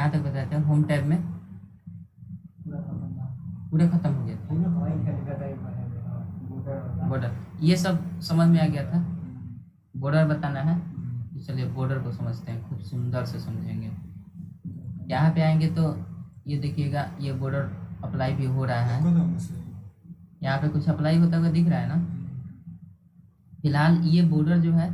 कहाँ तक बताते हैं? होम टैब में पूरा खत्म हो गया था बॉर्डर, ये सब समझ में आ गया था। बॉर्डर बताना है तो चलिए बॉर्डर को समझते हैं, खूब सुंदर से समझेंगे। यहाँ पे आएंगे तो ये देखिएगा, ये बॉर्डर अप्लाई भी हो रहा है। यहाँ पे कुछ अप्लाई होता हुआ दिख रहा है ना। फिलहाल ये बॉर्डर जो है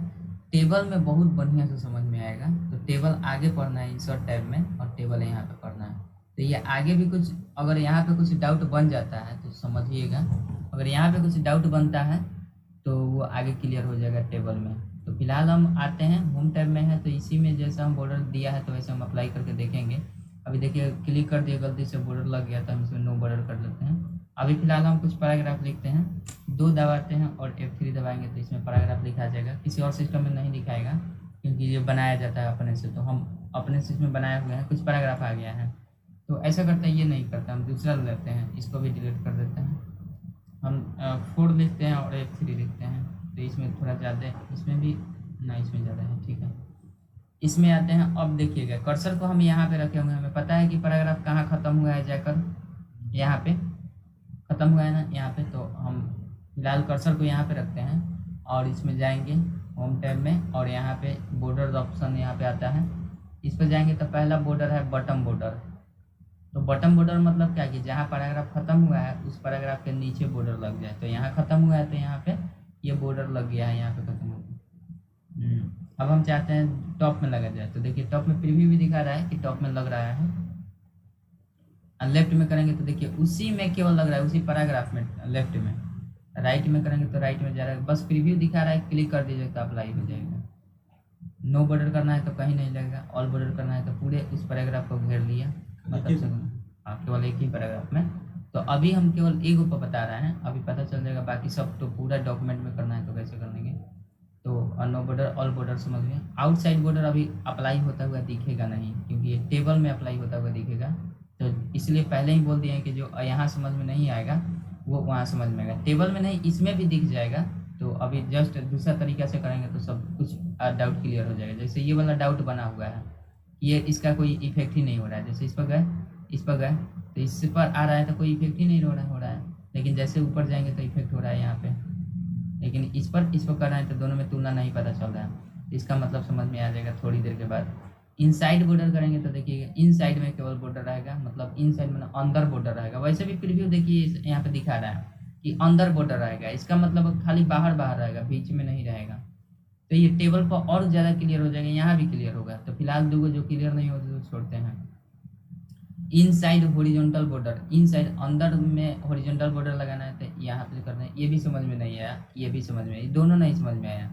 टेबल में बहुत बढ़िया से समझ में आएगा। तो टेबल आगे पढ़ना है इंसर्ट टैब में, और टेबल यहाँ पे पढ़ना है। तो ये आगे भी कुछ, अगर यहाँ पे कुछ डाउट बन जाता है तो समझिएगा, अगर यहाँ पे कुछ डाउट बनता है तो वो आगे क्लियर हो जाएगा टेबल में। तो फिलहाल हम आते हैं होम टैब में है, तो इसी में जैसा हम बॉर्डर दिया है तो वैसे हम अप्लाई करके देखेंगे। अभी देखिए क्लिक कर दिया, गलती से बॉर्डर लग गया था, हम इसमें नो बॉर्डर कर लेते हैं। अभी फिलहाल हम कुछ पैराग्राफ लिखते हैं, 2 दबाते हैं और F3 दबाएंगे तो इसमें पैराग्राफ लिखा जाएगा। किसी और सिस्टम में नहीं दिखाएगा क्योंकि ये बनाया जाता है अपने से, तो हम अपने सिस्टम में बनाए हुए हैं, कुछ पैराग्राफ आ गया है। तो ऐसा करते हैं, ये नहीं करते, हम दूसरा लेते हैं, इसको भी डिलीट कर देते हैं। हम 4 लिखते हैं और F3 लिखते हैं, तो इसमें थोड़ा ज़्यादा, इसमें भी ना, इसमें ज़्यादा है, ठीक है। इसमें आते हैं, अब देखिएगा कर्सर को हम यहाँ पे रखे हुए हैं, हमें पता है कि पैराग्राफ कहाँ ख़त्म हुआ है, जाकर यहाँ पे ख़त्म हुआ है ना यहाँ पे। तो हम फिलहाल कर्सर को यहाँ पे रखते हैं और इसमें जाएंगे होम टैब में, और यहाँ पे बॉर्डर ऑप्शन यहाँ पे आता है, इस पर जाएंगे तो पहला बॉर्डर है बटन बॉर्डर। तो बटन बॉर्डर मतलब क्या कि जहाँ पैराग्राफ खत्म हुआ है उस पैराग्राफ के नीचे बॉर्डर लग जाए। तो यहाँ खत्म हुआ है तो यहाँ पे ये बॉर्डर लग गया है, यहाँ पे खत्म हो गया। अब हम चाहते हैं टॉप में लगा जाए, तो देखिए टॉप में प्रीव्यू भी दिखा रहा है कि टॉप में लग रहा है। लेफ्ट में करेंगे तो देखिए उसी में केवल लग रहा है, उसी पैराग्राफ में लेफ्ट में। राइट में करेंगे तो राइट में जा रहा है, बस प्रीव्यू दिखा रहा है, क्लिक कर दीजिए तो अप्लाई हो जाएगा। नो बॉर्डर करना है तो कहीं नहीं लगेगा, ऑल बॉर्डर करना है तो पूरे उस पैराग्राफ को घेर लिया, मतलब केवल एक ही पैराग्राफ में। तो अभी हम केवल एक ऊपर बता रहे हैं, अभी पता चल जाएगा, बाकी सब तो पूरा डॉक्यूमेंट में करना है तो कैसे कर लेंगे। तो नो बॉर्डर ऑल बॉर्डर समझ में। आउटसाइड बॉर्डर अभी अप्लाई होता हुआ दिखेगा नहीं, क्योंकि ये टेबल में अप्लाई होता हुआ दिखेगा, तो इसलिए पहले ही बोल दिए हैं कि जो यहाँ समझ में नहीं आएगा वो वहाँ समझ में आएगा, टेबल में नहीं, इसमें भी दिख जाएगा। तो अभी जस्ट दूसरा तरीका से करेंगे तो सब कुछ डाउट क्लियर हो जाएगा। जैसे ये वाला डाउट बना हुआ है, ये इसका कोई इफेक्ट ही नहीं हो रहा है, जैसे इस पर गए, इस पर गए तो इस पर आ रहा है तो कोई इफेक्ट ही नहीं हो रहा है, लेकिन जैसे ऊपर जाएंगे तो इफेक्ट हो रहा है यहाँ पे, लेकिन इस पर कर रहे हैं तो दोनों में तुलना नहीं पता चल रहा है। इसका मतलब समझ में आ जाएगा थोड़ी देर के बाद। इनसाइड बॉर्डर करेंगे तो देखिएगा इनसाइड में केवल बॉर्डर रहेगा, मतलब इनसाइड में अंदर बॉर्डर रहेगा। वैसे भी प्रीव्यू देखिए यहाँ पे दिखा रहा है कि अंदर बॉर्डर रहेगा, इसका मतलब खाली बाहर बाहर रहेगा, बीच में नहीं रहेगा। तो ये टेबल पर और ज़्यादा क्लियर हो जाएगा, यहाँ भी क्लियर होगा। तो फिलहाल दो जो क्लियर नहीं होते तो छोड़ते हैं। इनसाइड हॉरिजॉन्टल बॉर्डर, इनसाइड अंदर में हॉरिजॉन्टल बॉर्डर लगाना है तो यहाँ पे करना है। ये भी समझ में नहीं आया, ये भी समझ में, दोनों नहीं समझ में आया,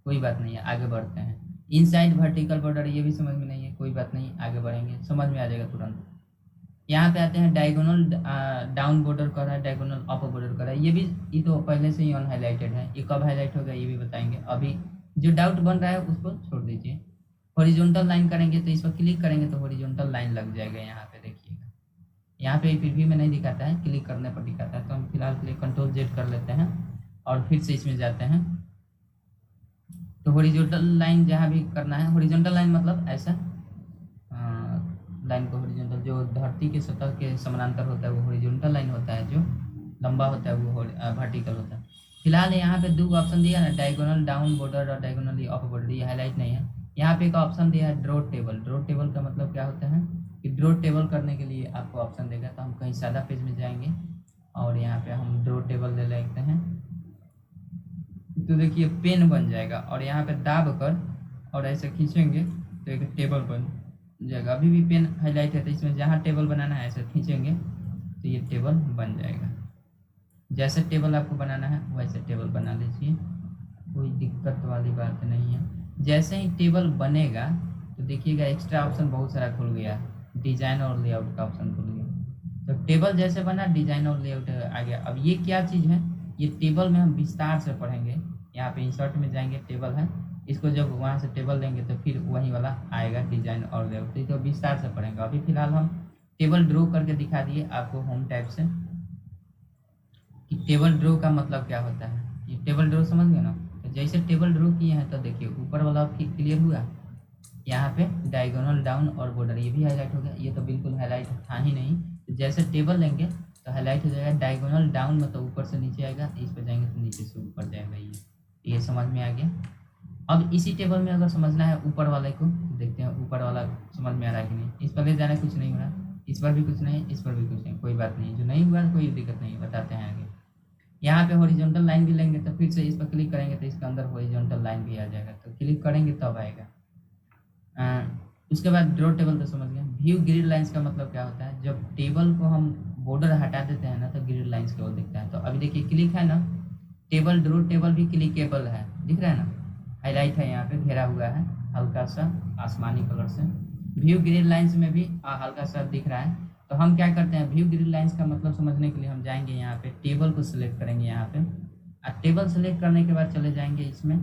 कोई बात नहीं है, आगे बढ़ते हैं। इनसाइड वर्टिकल बॉर्डर, ये भी समझ में नहीं है, कोई बात नहीं, आगे बढ़ेंगे, समझ में आ जाएगा तुरंत। यहाँ पे आते हैं डायगोनल डाउन बॉर्डर कर रहा है, डायगोनल अप बॉर्डर कर रहा है, ये तो पहले से ही ऑन हाईलाइटेड है, ये कब हाईलाइट होगा ये भी बताएंगे। अभी जो डाउट बन रहा है उसको छोड़ दीजिए। हॉरिजॉन्टल लाइन करेंगे तो इस पर क्लिक करेंगे तो हॉरिजॉन्टल लाइन लग जाएगा, यहाँ पे देखिएगा। यहाँ पे प्रीव्यू में नहीं दिखाता है, क्लिक करने पर दिखाता है। तो हम फिलहाल के लिए कंट्रोल जेड कर लेते हैं और फिर से इसमें जाते हैं। तो हॉरिजॉन्टल लाइन जहाँ भी करना है, हॉरिजॉन्टल लाइन मतलब ऐसा लाइन को हॉरिजॉन्टल, जो धरती के सतह के समानांतर होता है वो हॉरिजॉन्टल लाइन होता है, जो लंबा होता है वो वर्टिकल होता है। फिलहाल यहाँ पे 2 ऑप्शन दिया ना, डायगोनल डाउन बॉर्डर और डायगोनली अप बॉर्डर, ये हाईलाइट नहीं है। यहाँ पे एक ऑप्शन दिया है ड्रॉ टेबल। ड्रॉ टेबल का मतलब क्या होता है कि ड्रॉ टेबल करने के लिए आपको ऑप्शन देगा। तो हम कहीं सादा पेज में जाएंगे और यहाँ पे हम ड्रॉ टेबल ले लेते हैं, तो देखिए पेन बन जाएगा और यहाँ पे दाब कर और ऐसे खींचेंगे तो एक टेबल बन जाएगा। अभी भी पेन हाईलाइट है तो इसमें जहाँ टेबल बनाना है ऐसे खींचेंगे तो ये टेबल बन जाएगा। जैसे टेबल आपको बनाना है वैसे टेबल बना लीजिए, कोई दिक्कत वाली बात नहीं है। जैसे ही टेबल बनेगा तो देखिएगा एक्स्ट्रा ऑप्शन बहुत सारा खुल गया, डिजाइन और लेआउट का ऑप्शन खुल गया। तो टेबल जैसे बना, डिजाइन और लेआउट आ गया। अब ये क्या चीज़ है, ये टेबल में हम विस्तार से पढ़ेंगे। यहाँ पे इंसर्ट में जाएंगे, टेबल है, इसको जब वहाँ से टेबल देंगे तो फिर वही वाला आएगा डिजाइन और लेआउट, तो विस्तार से पढ़ेंगे। अभी फिलहाल हम टेबल ड्रॉ करके दिखा दिए आपको होम टैब से कि टेबल ड्रॉ का मतलब क्या होता है। ये टेबल ड्रॉ समझ गए ना। तो जैसे टेबल ड्रॉ किए हैं तो देखिए ऊपर वाला क्लियर हुआ, यहाँ पे डायगोनल डाउन और बॉर्डर ये भी हाईलाइट हो गया। ये तो बिल्कुल हाईलाइट था ही नहीं, तो जैसे टेबल लेंगे तो हाईलाइट हो जाएगा। डायगोनल डाउन मतलब ऊपर से नीचे आएगा, इस पर जाएंगे तो नीचे से ऊपर जाएगा। ये समझ में आ गया। अब इसी टेबल में अगर समझना है ऊपर वाले को, तो देखते हैं ऊपर वाला समझ में आ रहा है कि नहीं। इस पर ले जाना कुछ नहीं हो रहा, इस पर भी कुछ नहीं, इस पर भी कुछ नहीं, कोई बात नहीं, जो नहीं हुआ कोई दिक्कत नहीं, बताते हैं आगे। यहाँ पे हॉरिजॉन्टल लाइन भी लेंगे तो फिर से इस पर क्लिक करेंगे तो इसके अंदर हॉरिजॉन्टल लाइन भी आ जाएगा, तो क्लिक करेंगे तब आएगा। उसके बाद ड्रॉ टेबल तो समझ गए। व्यू ग्रिड लाइंस का मतलब क्या होता है, जब टेबल को हम बॉर्डर हटा देते हैं ना तो ग्रिड लाइंस केवल दिखता है। तो अभी देखिए क्लिक है ना, टेबल ड्रॉ टेबल भी क्लिकेबल है, दिख रहा है ना, हाईलाइट है, यहाँ पे घेरा हुआ है हल्का सा आसमानी कलर से। व्यू ग्रिड लाइंस में भी हल्का सा दिख रहा है। तो हम क्या करते हैं, व्यू ग्रिड लाइंस का मतलब समझने के लिए हम जाएंगे यहाँ पे, टेबल को सिलेक्ट करेंगे यहाँ पे, और टेबल सेलेक्ट करने के बाद चले जाएंगे इसमें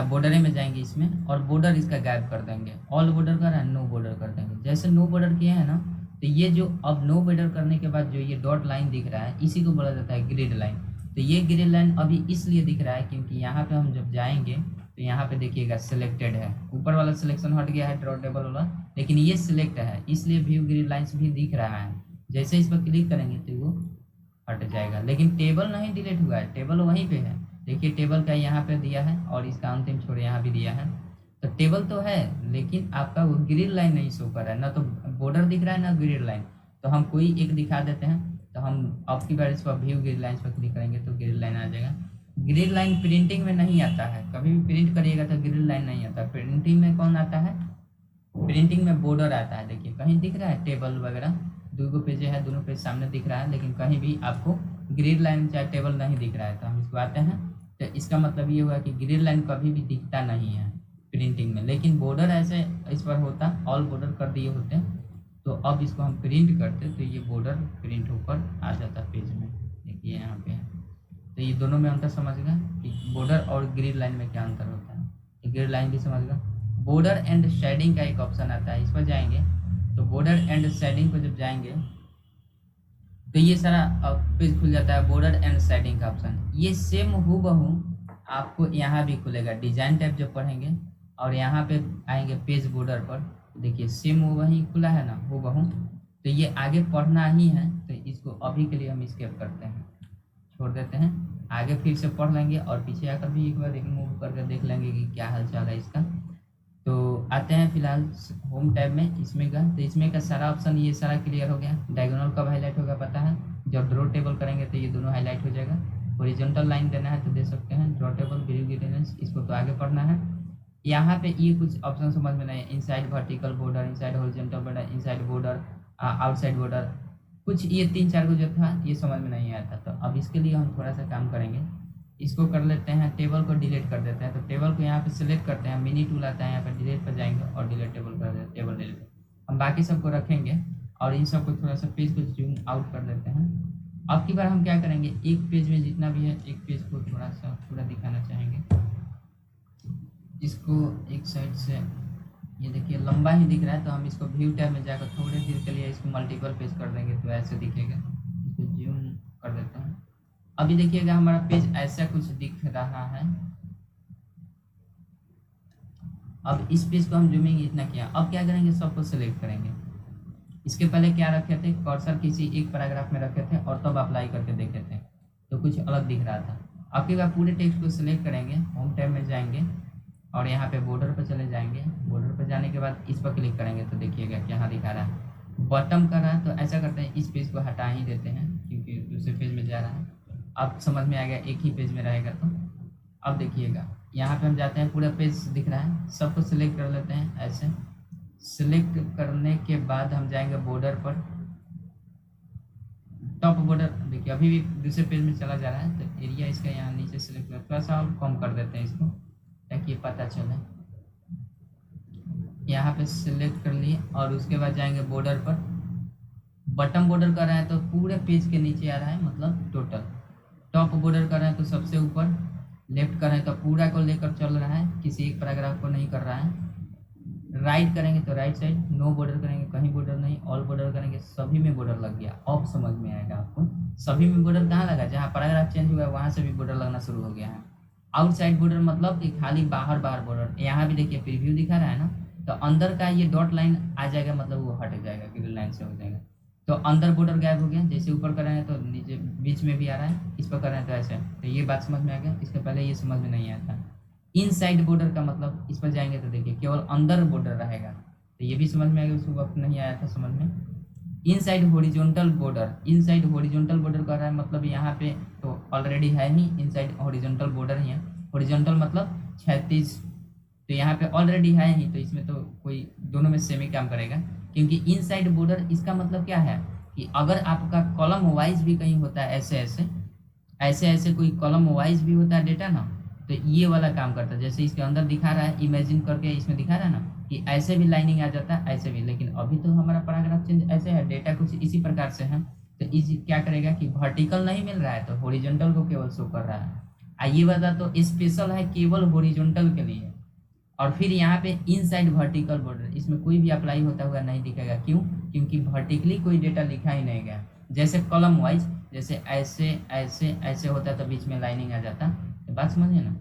बॉर्डर में जाएंगे इसमें, और बॉर्डर इसका गायब कर देंगे, ऑल बॉर्डर कर नो बॉर्डर कर देंगे। जैसे नो बॉर्डर किए हैं ना, तो ये जो अब नो बॉर्डर करने के बाद जो ये डॉट लाइन दिख रहा है इसी को बोला जाता है ग्रिड लाइन। तो ये ग्रिड लाइन अभी इसलिए दिख रहा है क्योंकि यहाँ पे हम जब जाएंगे तो यहाँ पे देखिएगा सिलेक्टेड है, ऊपर वाला सिलेक्शन हट गया है ड्रॉ टेबल वाला, लेकिन ये सिलेक्ट है इसलिए व्यू ग्रिड लाइन्स भी दिख रहा है। जैसे इस पर क्लिक करेंगे तो वो हट जाएगा, लेकिन टेबल नहीं डिलीट हुआ है, टेबल वहीं पे है। देखिए टेबल का यहाँ पे दिया है और इसका अंतिम छोर यहाँ भी दिया है, तो टेबल तो है लेकिन आपका वो ग्रिड लाइन नहीं शो कर रहा है, ना तो बॉर्डर दिख रहा है ना ग्रिड लाइन। तो हम कोई एक दिखा देते हैं, तो हम अब की बार इस पर व्यू ग्रिड लाइन पर क्लिक करेंगे तो ग्रिड लाइन आ जाएगा। ग्रिड लाइन प्रिंटिंग में नहीं आता है, कभी भी प्रिंट करिएगा तो ग्रिड लाइन नहीं आता। प्रिंटिंग में कौन आता है, प्रिंटिंग में बॉर्डर आता है। देखिए कहीं दिख रहा है टेबल वगैरह, दो पेज है, दोनों पेज सामने दिख रहा है, लेकिन कहीं भी आपको ग्रिड लाइन चाहे टेबल नहीं दिख रहा है। तो हम इसको आते हैं, तो इसका मतलब ये हुआ कि ग्रिड लाइन कभी भी दिखता नहीं है प्रिंटिंग में, लेकिन बॉर्डर ऐसे इस पर होता, ऑल बॉर्डर कर दिए होते। तो अब इसको हम प्रिंट करते तो ये बॉर्डर प्रिंट होकर आ जाता पेज में। देखिए यहाँ पे है, तो ये दोनों में अंतर समझ गए कि बॉर्डर और ग्रिड लाइन में क्या अंतर होता है। ग्रिड लाइन भी समझ गए। बॉर्डर एंड शेडिंग का एक ऑप्शन आता है, इस पर जाएंगे तो बॉर्डर एंड शेडिंग को जब जाएंगे तो ये सारा पेज खुल जाता है, बॉर्डर एंड शेडिंग का ऑप्शन। ये सेम हूबहू आपको यहाँ भी खुलेगा, डिजाइन टाइप जब पढ़ेंगे और यहाँ पे आएंगे पेज बॉर्डर पर, देखिए सेम वही खुला है ना हूबहू। तो ये आगे पढ़ना ही है, तो इसको अभी के लिए हम स्किप करते हैं, छोड़ देते हैं। आगे फिर से पढ़ लेंगे और पीछे आकर भी एक बार मूव करके देख लेंगे कि क्या हाल चाल है इसका। तो आते हैं फिलहाल होम टैब में, इसमें का तो इसमें का सारा ऑप्शन ये सारा क्लियर हो गया। डायगोनल कब हाईलाइट होगा पता है, जब ड्रॉ टेबल करेंगे तो ये दोनों हाईलाइट हो जाएगा। हॉरिजॉन्टल लाइन देना है तो दे सकते हैं, draw table view grid lines, इसको तो आगे पढ़ना है। यहाँ पे ये कुछ ऑप्शन समझ में नहीं है, inside vertical border, inside horizontal border, inside border, outside border, कुछ ये 3-4 को जो था ये समझ में नहीं आया था। तो अब इसके लिए हम थोड़ा सा काम करेंगे, इसको कर लेते हैं, टेबल को डिलीट कर देते हैं। तो टेबल को यहाँ पे सिलेक्ट करते हैं, मिनी टूल आता है यहाँ पे, डिलीट पर जाएंगे और डिलीट टेबल कर देते हैं, टेबल डिलीट। हम बाकी सबको रखेंगे और इन सबको थोड़ा सा पेज को जूम आउट कर देते हैं। अब की बार हम क्या करेंगे, एक पेज में जितना भी है एक पेज को थोड़ा सा पूरा दिखाना चाहेंगे। इसको एक साइड से ये देखिए लंबा ही दिख रहा है, तो हम इसको व्यू टैब में जाकर थोड़ी देर के लिए इसको मल्टीपल पेज कर देंगे तो ऐसे दिखेगा। इसको जूम कर देते हैं। अभी देखिएगा हमारा पेज ऐसा कुछ दिख रहा है। अब इस पेज को हम जूमिंग इतना किया, अब क्या करेंगे, सबको सिलेक्ट करेंगे। इसके पहले क्या रखे थे, कर्सर किसी एक पैराग्राफ में रखे थे और तब अप्लाई करके देखे थे तो कुछ अलग दिख रहा था। अब की बार पूरे टेक्स्ट को सिलेक्ट करेंगे, होम टैब में जाएंगे और यहाँ पे बॉर्डर पर चले जाएंगे। बॉर्डर पर जाने के बाद इस पर क्लिक करेंगे तो देखिएगा क्या दिखा रहा है, बॉटम कर रहा है। तो ऐसा करते हैं, इस पेज को हटा ही देते हैं क्योंकि दूसरे पेज में जा रहा है। अब समझ में आ गया, एक ही पेज में रहेगा। तो अब देखिएगा यहाँ पे हम जाते हैं, पूरा पेज दिख रहा है, सबको सिलेक्ट कर लेते हैं। ऐसे सिलेक्ट करने के बाद हम जाएंगे बॉर्डर पर, टॉप बॉर्डर देखिए अभी भी दूसरे पेज में चला जा रहा है। तो एरिया इसका यहाँ नीचे सिलेक्ट कर, थोड़ा सा और कम कर देते हैं इसको ताकि पता चले। यहाँ पे सिलेक्ट कर लिए और उसके बाद जाएंगे बॉर्डर पर, बटन बॉर्डर कर रहा है तो पूरे पेज के नीचे आ रहा है, मतलब टोटल। टॉप बॉर्डर कर रहे हैं तो सबसे ऊपर, लेफ्ट कर रहे हैं तो पूरा को लेकर चल रहा है, किसी एक पैराग्राफ को नहीं कर रहा है। राइट करेंगे तो राइट साइड, नो बॉर्डर करेंगे कहीं बॉर्डर नहीं, ऑल बॉर्डर करेंगे सभी में बॉर्डर लग गया। अब समझ में आएगा आपको, सभी में बॉर्डर कहाँ लगा, जहाँ पैराग्राफ चेंज हुआ है वहाँ से भी बॉर्डर लगना शुरू हो गया है। आउटसाइड बॉर्डर मतलब कि खाली बाहर बाहर बॉर्डर। यहाँ भी देखिए प्रीव्यू दिखा रहा है ना, तो अंदर का ये डॉट लाइन आ जाएगा, मतलब वो हट जाएगा, ग्रीन लाइन से हो जाएगा। तो अंदर बॉर्डर गायब हो गया, जैसे ऊपर कर रहे हैं तो नीचे बीच में भी आ रहा है, इस पर कर रहे हैं तो ऐसे। तो ये बात समझ में आ गया, इसके पहले ये समझ में नहीं आया था। इन साइड बॉर्डर का मतलब इस पर जाएंगे तो देखिए केवल अंदर बॉर्डर रहेगा, तो ये भी समझ में आ गया, उसको वक्त नहीं आया था समझ में। Inside horizontal border, inside horizontal border कर रहा है, मतलब यहाँ पे तो ऑलरेडी है ही इनसाइड हॉरिजॉन्टल बॉर्डर ही है। हॉरिजॉन्टल मतलब क्षैतिज, तो यहाँ पे ऑलरेडी है ही, तो इसमें तो कोई दोनों में सेम ही काम करेगा। क्योंकि इनसाइड बॉर्डर इसका मतलब क्या है कि अगर आपका कॉलम वाइज भी कहीं होता है, ऐसे ऐसे ऐसे ऐसे कोई कॉलम वाइज भी होता है डेटा ना, तो ये वाला काम करता है। जैसे इसके अंदर दिखा रहा है, इमेजिन करके इसमें दिखा रहा है ना कि ऐसे भी लाइनिंग आ जाता है, ऐसे भी। लेकिन अभी तो हमारा पैराग्राफ चेंज ऐसे है, डेटा कुछ इसी प्रकार से है, तो इसी क्या करेगा कि वर्टिकल नहीं मिल रहा है तो हॉरिजॉन्टल को केवल शो कर रहा है। ये वाला तो स्पेशल है केवल हॉरिजॉन्टल के लिए। और फिर यहाँ पे इनसाइड वर्टिकल बॉर्डर, इसमें कोई भी अप्लाई होता हुआ नहीं दिखेगा। क्यों? क्योंकि वर्टिकली कोई डेटा लिखा ही नहीं गया। जैसे कॉलम वाइज, जैसे ऐसे ऐसे ऐसे होता तो बीच में लाइनिंग आ जाता। तो बात समझिए ना।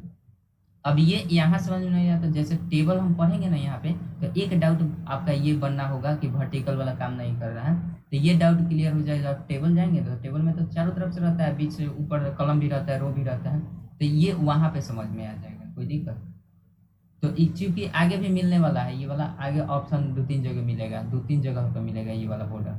अब ये यहाँ समझ में नहीं आता, जैसे टेबल हम पढ़ेंगे ना यहाँ पे, तो एक डाउट आपका ये बनना होगा कि वर्टिकल वाला काम नहीं कर रहा है, तो ये डाउट क्लियर हो जाएगा। आप टेबल जाएंगे तो टेबल में तो चारों तरफ से रहता है, बीच से ऊपर कॉलम भी रहता है, रो भी रहता है, तो ये वहाँ पे समझ में आ जाएगा, कोई दिक्कत। तो चूंकि आगे भी मिलने वाला है, ये वाला आगे ऑप्शन 2-3 जगह मिलेगा, 2-3 जगह पर मिलेगा ये वाला बॉर्डर।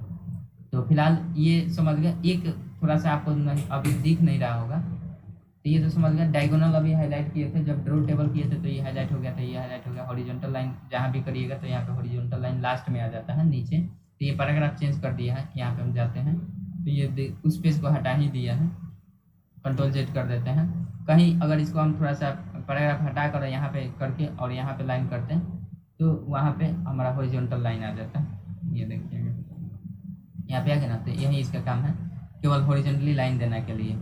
तो फिलहाल ये समझ गए। एक थोड़ा सा आपको नहीं अभी दिख नहीं रहा होगा, तो ये तो समझ गया। डायगोनल अभी हाईलाइट किए थे, जब ड्रॉ टेबल किए थे तो ये हाईलाइट हो गया था, ये हाईलाइट हो गया। हॉरिजॉन्टल लाइन जहाँ भी करिएगा तो यहाँ पे हॉरिजॉन्टल लाइन लास्ट में आ जाता है नीचे, तो ये पैराग्राफ चेंज कर दिया है। यहाँ पे हम जाते हैं तो ये उस पेज को हटा ही दिया है, Ctrl Z कर देते हैं। कहीं अगर इसको हम थोड़ा सा पैराग्राफ हटा कर यहाँ पे करके और यहाँ पे लाइन करते हैं तो वहाँ पे हमारा हॉरिजॉन्टल लाइन आ जाता है। ये देखिएगा यहाँ पे आ गया ना, तो यही इसका काम है, केवल हॉरिजॉन्टली लाइन देने के लिए।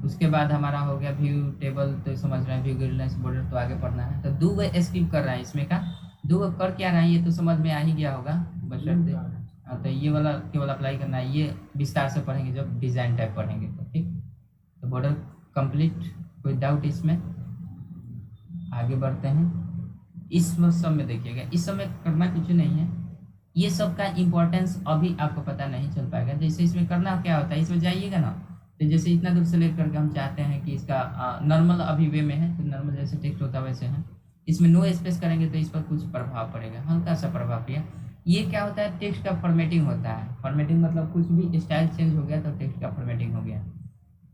उसके बाद हमारा हो गया व्यू टेबल, तो समझ रहे हैं व्यू गाइडलाइंस बॉर्डर, तो आगे पढ़ना है। तो 2 गो स्किप कर रहा है इसमें का, 2 गो कर क्या रहा है ये तो समझ में आ ही गया होगा बशर्ते। तो ये वाला केवल अप्लाई करना है, ये विस्तार से पढ़ेंगे जब डिजाइन टाइप पढ़ेंगे तो, ठीक। तो बॉर्डर कंप्लीट, कोई डाउट इसमें? आगे बढ़ते हैं। इस सब में देखिएगा, इस सब में करना कुछ नहीं है, ये सब का इम्पोर्टेंस अभी आपको पता नहीं चल पाएगा। जैसे इसमें करना क्या होता है, इसमें जाइएगा ना, तो जैसे इतना दूर सेलेक्ट करके हम चाहते हैं कि इसका नॉर्मल अभी वे में है, तो नॉर्मल जैसे टेक्स्ट होता है वैसे है। इसमें नो स्पेस करेंगे तो इस पर कुछ प्रभाव पड़ेगा, हल्का सा प्रभाव पड़ेगा। ये क्या होता है, टेक्स्ट का फॉर्मेटिंग होता है। फॉर्मेटिंग मतलब कुछ भी स्टाइल चेंज हो गया तो टेक्स्ट का फॉर्मेटिंग हो गया।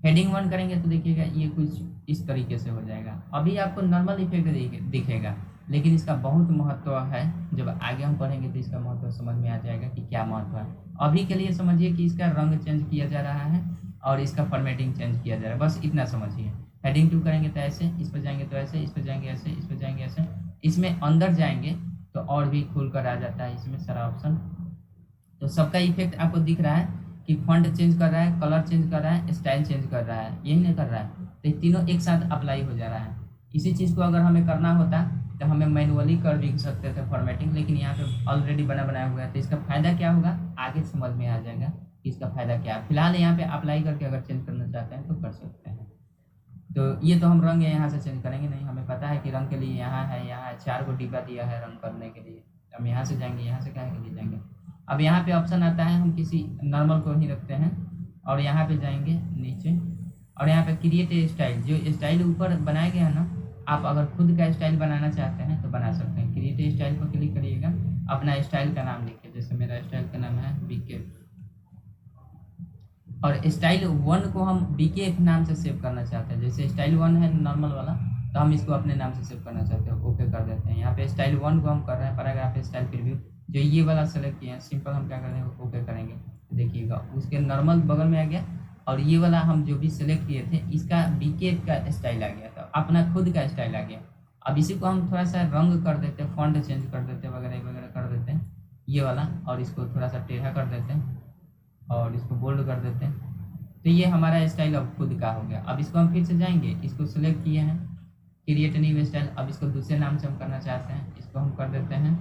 हेडिंग 1 करेंगे तो देखिएगा ये कुछ इस तरीके से हो जाएगा। अभी आपको नॉर्मल इफेक्ट दिखेगा, लेकिन इसका बहुत महत्व है। जब आगे हम पढ़ेंगे तो इसका महत्व समझ में आ जाएगा कि क्या महत्व है। अभी के लिए समझिए कि इसका रंग चेंज किया जा रहा है और इसका फॉर्मेटिंग चेंज किया जा रहा है, बस इतना समझिए। हेडिंग 2 करेंगे तो ऐसे, इस पर जाएंगे तो ऐसे, इस पर जाएंगे ऐसे, इस पर जाएंगे ऐसे। इसमें अंदर जाएंगे तो और भी खुल कर आ जाता है इसमें सारा ऑप्शन। तो सबका इफेक्ट आपको दिख रहा है कि फॉन्ट चेंज कर रहा है, कलर चेंज कर रहा है, स्टाइल चेंज कर रहा है, यही नहीं कर रहा है, तो ये तीनों एक साथ अप्लाई हो जा रहा है। इसी चीज़ को अगर हमें करना होता तो हमें मैनुअली कर भी सकते थे फॉर्मेटिंग, लेकिन यहाँ पे ऑलरेडी बना बनाया हुआ है। तो इसका फायदा क्या होगा आगे समझ में आ जाएगा कि इसका फायदा क्या है। फिलहाल यहाँ पे अप्लाई करके अगर चेंज करना चाहते हैं तो कर सकते हैं। तो ये तो हम रंग यहाँ से चेंज करेंगे नहीं, हमें पता है कि रंग के लिए यहाँ है, यहाँ 4 को डिब्बा दिया है रंग करने के लिए। हम यहाँ से जाएंगे, यहाँ से क्या के लिए जाएंगे। अब यहाँ पे ऑप्शन आता है, हम किसी नॉर्मल को ही रखते हैं और यहाँ पे जाएंगे नीचे और यहाँ पे क्रिएट ए स्टाइल, जो स्टाइल ऊपर बनाया गया है ना, आप अगर खुद का स्टाइल बनाना चाहते हैं तो बना सकते हैं। क्रिएट ए स्टाइल पर क्लिक करिएगा, अपना स्टाइल का नाम लिखिए, जैसे मेरा स्टाइल का नाम है BKF, और स्टाइल 1 को हम BKF नाम से सेव करना चाहते हैं। जैसे स्टाइल 1 है नॉर्मल वाला, तो हम इसको अपने नाम से सेव करना चाहते हैं, ओके कर देते हैं। यहाँ पे स्टाइल 1 को हम कर रहे हैं, पैराग्राफ स्टाइल प्रीव्यू, जो ये वाला सेलेक्ट किया है सिंपल, हम क्या कर रहे हैं ओके करेंगे, देखिएगा उसके नॉर्मल बगल में आ गया। और ये वाला हम जो भी सिलेक्ट किए थे इसका BKF का स्टाइल आ गया, तो अपना खुद का स्टाइल आ गया। अब इसी को हम थोड़ा सा रंग कर देते हैं, फॉन्ट चेंज कर देते हैं, वगैरह वगैरह कर देते हैं ये वाला, और इसको थोड़ा सा टेढ़ा कर देते हैं और इसको बोल्ड कर देते हैं। तो ये हमारा स्टाइल अब खुद का हो गया। अब इसको हम फिर से जाएंगे, इसको सिलेक्ट किए हैं क्रिएट न्यू स्टाइल, अब इसको दूसरे नाम से हम करना चाहते हैं, इसको हम कर देते हैं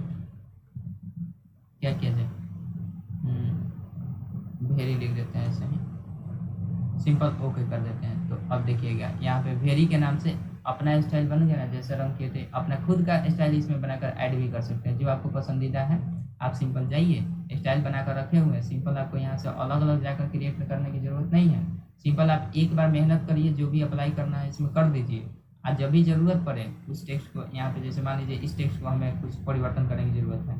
क्या किया जाए, वेरी लिख देते हैं ऐसे ही सिंपल ओके कर देते हैं। तो अब देखिएगा यहाँ पे वेरी के नाम से अपना स्टाइल बन गया ना, जैसे रंग किए थे अपना खुद का स्टाइल इसमें बनाकर ऐड भी कर सकते हैं, जो आपको पसंदीदा है। आप सिंपल जाइए, स्टाइल बनाकर रखे हुए हैं, सिंपल आपको यहाँ से अलग अलग जाकर क्रिएट करने की जरूरत नहीं है। सिंपल आप एक बार मेहनत करिए, जो भी अप्लाई करना है इसमें कर दीजिए, और जब भी ज़रूरत पड़े उस टेक्स्ट को यहाँ पे, जैसे मान लीजिए इस टेक्स्ट को हमें कुछ परिवर्तन करने की ज़रूरत है,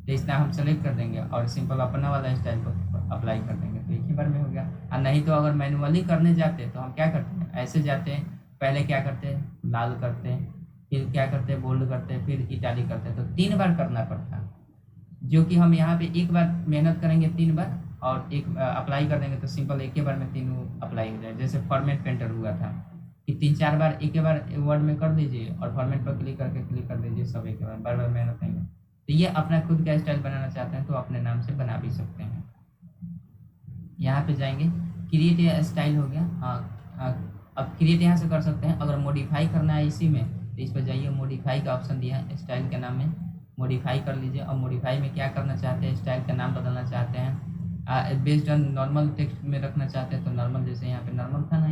तो इस तरह हम सेलेक्ट कर देंगे और सिंपल अपना वाला स्टाइल को अप्लाई कर देंगे, तो एक ही बार में हो गया। और नहीं तो अगर मैनुअली करने जाते तो हम क्या करते हैं, ऐसे जाते हैं, पहले क्या करते हैं लाल करते हैं, फिर क्या करते हैं बोल्ड करते हैं, फिर इटालिक करते हैं, तो 3 बार करना पड़ता है। जो कि हम यहाँ पे एक बार मेहनत करेंगे 3 बार और एक अप्लाई कर देंगे, तो सिंपल एक ही बार में तीनों अप्लाई हो जाए। जैसे फॉर्मेट पेंटर हुआ था कि 3-4 बार एक ही बार वर्ड में कर दीजिए और फॉर्मेट पर क्लिक करके क्लिक कर दीजिए, सब एक बार, बार बार मेहनत नहीं है। तो ये अपना खुद का स्टाइल बनाना चाहते हैं तो अपने नाम से बना भी सकते हैं। यहाँ पे जाएंगे, क्रिएट या स्टाइल हो गया। अब क्रिएट यहाँ से कर सकते हैं। अगर मॉडिफाई करना है इसी में तो इस पर जाइए, मॉडिफाई का ऑप्शन दिया है, स्टाइल के नाम में मॉडिफाई कर लीजिए। और मॉडिफाई में क्या करना चाहते हैं, स्टाइल का नाम बदलना चाहते हैं, बेस्ड ऑन नॉर्मल टेक्स्ट में रखना चाहते हैं तो नॉर्मल, जैसे यहाँ पे नॉर्मल था ना,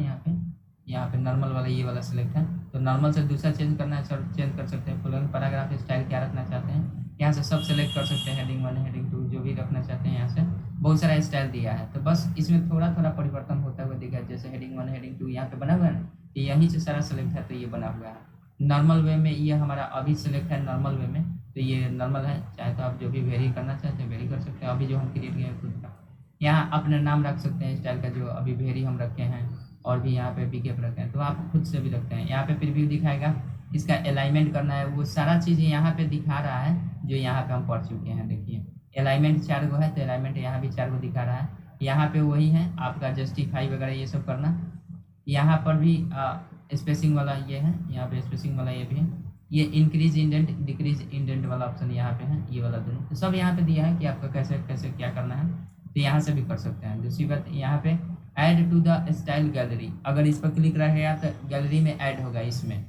यहाँ पे नॉर्मल वाला ये वाला सिलेक्ट है, तो नॉर्मल से दूसरा चेंज करना है, चेंज कर सकते हैं। फॉलोइंग पैराग्राफ स्टाइल क्या रखना चाहते हैं, यहाँ से सब सेलेक्ट कर सकते हैं, हेडिंग 1 हेडिंग 2 जो भी रखना चाहते हैं। यहाँ से बहुत सारा स्टाइल दिया है, तो बस इसमें थोड़ा थोड़ा परिवर्तन होता हुआ दिखा है। जैसे हेडिंग 1 हेडिंग 2 यहाँ पे बना हुआ है ना, तो यहीं से सारा सेलेक्ट है, तो ये बना हुआ है नॉर्मल वे में। ये हमारा अभी सेलेक्ट है नॉर्मल वे में, तो ये नॉर्मल है। चाहे तो आप जो भी वेरी करना चाहते हैं वेरी कर सकते हैं। अभी जो हम क्रिएट किए हैं खुद का, यहाँ अपने नाम रख सकते हैं स्टाइल का, जो अभी वेरी हम रखे हैं, और भी यहाँ पे बीकेप रखे हैं, तो आप खुद से भी रखते हैं। यहाँ पे प्रीव्यू दिखाएगा, इसका अलाइनमेंट करना है, वो सारा चीज़ यहाँ पे दिखा रहा है जो यहाँ पे हम पढ़ चुके हैं। देखिए अलाइनमेंट 4 गो है, तो अलाइनमेंट यहाँ भी 4 गो दिखा रहा है। यहाँ पे वही है आपका जस्टिफाई वगैरह ये सब करना। यहाँ पर भी स्पेसिंग वाला ये है, यहाँ पे स्पेसिंग वाला ये भी है। ये इंक्रीज इंडेंट डिक्रीज इंडेंट वाला ऑप्शन यहाँ पे है, ये वाला दोनों, तो सब यहाँ पे दिया है कि आपका कैसे कैसे क्या करना है, तो यहाँ से भी कर सकते हैं। दूसरी बात यहाँ पे add to the style gallery, अगर इस पर क्लिक रहेगा तो गैलरी में ऐड होगा, इसमें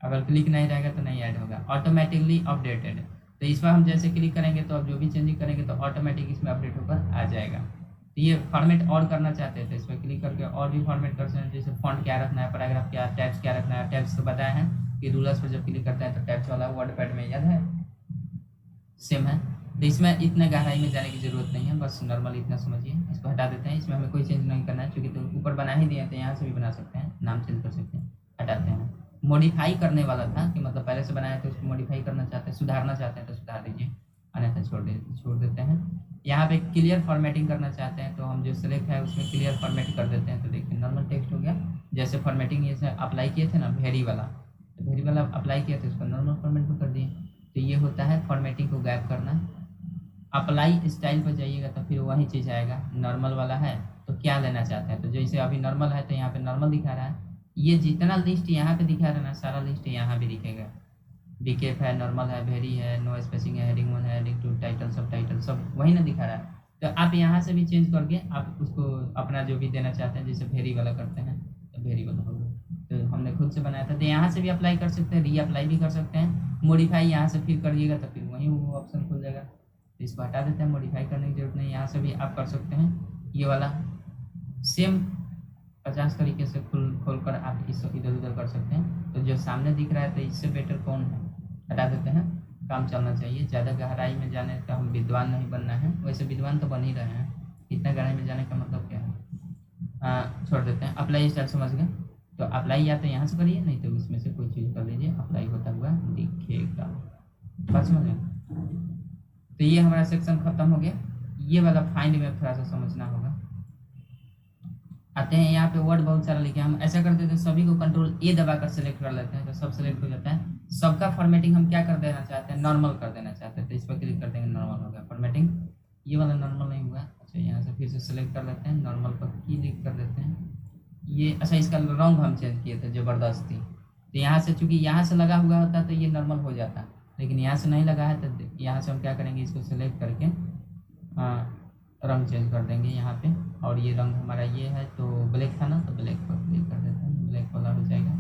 अगर क्लिक नहीं रहेगा तो नहीं ऐड होगा। ऑटोमेटिकली अपडेटेड, तो इस पर हम जैसे क्लिक करेंगे तो अब जो भी चेंजिंग करेंगे तो ऑटोमेटिक इसमें अपडेट होकर आ जाएगा। तो ये फॉर्मेट और करना चाहते हैं तो इस पर क्लिक करके और भी फॉर्मेट कर सकते हैं, जैसे फॉन्ट क्या रखना है, पैराग्राफ क्या, टैब्स क्या रखना है। टैब्स तो बताया है कि रूलर्स पर जब क्लिक करते हैं तो टैब्स वाला वर्ड पैड में याद है सेम है। तो इसमें इतना गहराई में जाने की जरूरत नहीं है, बस नॉर्मल इतना समझिए। इसको हटा देते हैं, इसमें हमें कोई चेंज नहीं करना है क्योंकि तो ऊपर बना ही दिया, तो यहाँ से भी बना सकते हैं, नाम चेंज कर सकते हैं, हटाते हैं। मॉडिफाई करने वाला था कि मतलब पहले से बनाया तो उसको मॉडिफाई करना चाहते हैं, सुधारना चाहते हैं तो सुधार दीजिए, अन्यथा छोड़ देते हैं। यहाँ पे क्लियर फॉर्मेटिंग करना चाहते हैं तो हम जो सिलेक्ट है उसमें क्लियर फॉर्मेट कर देते हैं। तो देखिए नॉर्मल टेक्स्ट हो गया, जैसे फॉर्मेटिंग ये अप्लाई किए थे ना वेरी वाला, तो वेरी वाला अप्लाई किया तो उसको नॉर्मल फॉर्मेट में कर दिए। तो ये होता है फॉर्मेटिंग को गायब करना। अप्लाई स्टाइल पर जाइएगा तो फिर वही चीज़ आएगा, नॉर्मल वाला है तो क्या लेना चाहते हैं, तो जैसे अभी नॉर्मल है तो यहाँ पे नॉर्मल दिखा रहा है। ये जितना लिस्ट यहाँ पे दिखा रहा है ना, सारा लिस्ट यहाँ भी दिखेगा। बीकेप है, नॉर्मल है, वेरी है, नो स्पेसिंग है, हेडिंग 1 है, हेडिंग 2, टाइटल सब टाइटल सब वही ना दिखा रहा है। तो आप यहाँ से भी चेंज करके आप उसको अपना जो भी देना चाहते हैं, जैसे वेरी वाला करते हैं तो वेरी वाला होगा, तो हमने खुद से बनाया था, तो यहाँ से भी अप्लाई कर सकते हैं, री अप्लाई भी कर सकते हैं। मॉडिफाई यहाँ से फिर करिएगा तो फिर वहीं वो ऑप्शन खुल जाएगा, तो इसको हटा देते हैं, मॉडिफाई करने की जरूरत नहीं। यहाँ से भी आप कर सकते हैं, ये वाला सेम 50 तरीके से खोल कर आप इस इधर उधर कर सकते हैं। तो जो सामने दिख रहा है तो इससे बेटर कौन है, हटा देते हैं, काम चलना चाहिए। ज़्यादा गहराई में जाने का हम विद्वान नहीं बनना है, वैसे विद्वान तो बन ही रहे हैं, इतना गहराई में जाने का मतलब क्या है, छोड़ देते हैं। अप्लाई स्टाइल समझ गए, तो अप्लाई या तो यहाँ से करिए, नहीं तो इसमें से कोई चीज़ कर लीजिए, अप्लाई होता हुआ दिखेगा। बात समझ गए, तो ये हमारा सेक्शन खत्म हो गया। ये वाला फाइंड में थोड़ा सा समझना होगा। आते हैं यहाँ पे वर्ड बहुत सारा लिखे, हम ऐसा करते थे सभी को कंट्रोल ए दबाकर सेलेक्ट कर लेते हैं तो सब सेलेक्ट हो जाता है। सबका फॉर्मेटिंग हम क्या कर देना चाहते हैं, नॉर्मल कर देना चाहते हैं, तो इस पर क्लिक कर देंगे, नॉर्मल हो गया फॉर्मेटिंग। ये वाला नॉर्मल नहीं हुआ, अच्छा यहाँ से फिर से सेलेक्ट कर लेते हैं, नॉर्मल पर क्लिक कर देते हैं। ये अच्छा इसका रंग हम चेंज किए थे ज़बरदस्ती, तो यहाँ से चूँकि यहाँ से लगा हुआ होता तो ये नॉर्मल हो जाता, लेकिन यहाँ से नहीं लगा है तो यहाँ से हम क्या करेंगे, इसको सेलेक्ट करके रंग चेंज कर देंगे यहाँ पे। और ये रंग हमारा ये है तो ब्लैक था ना, तो ब्लैक पर क्लिक कर देते हैं, ब्लैक वाला हो जाएगा।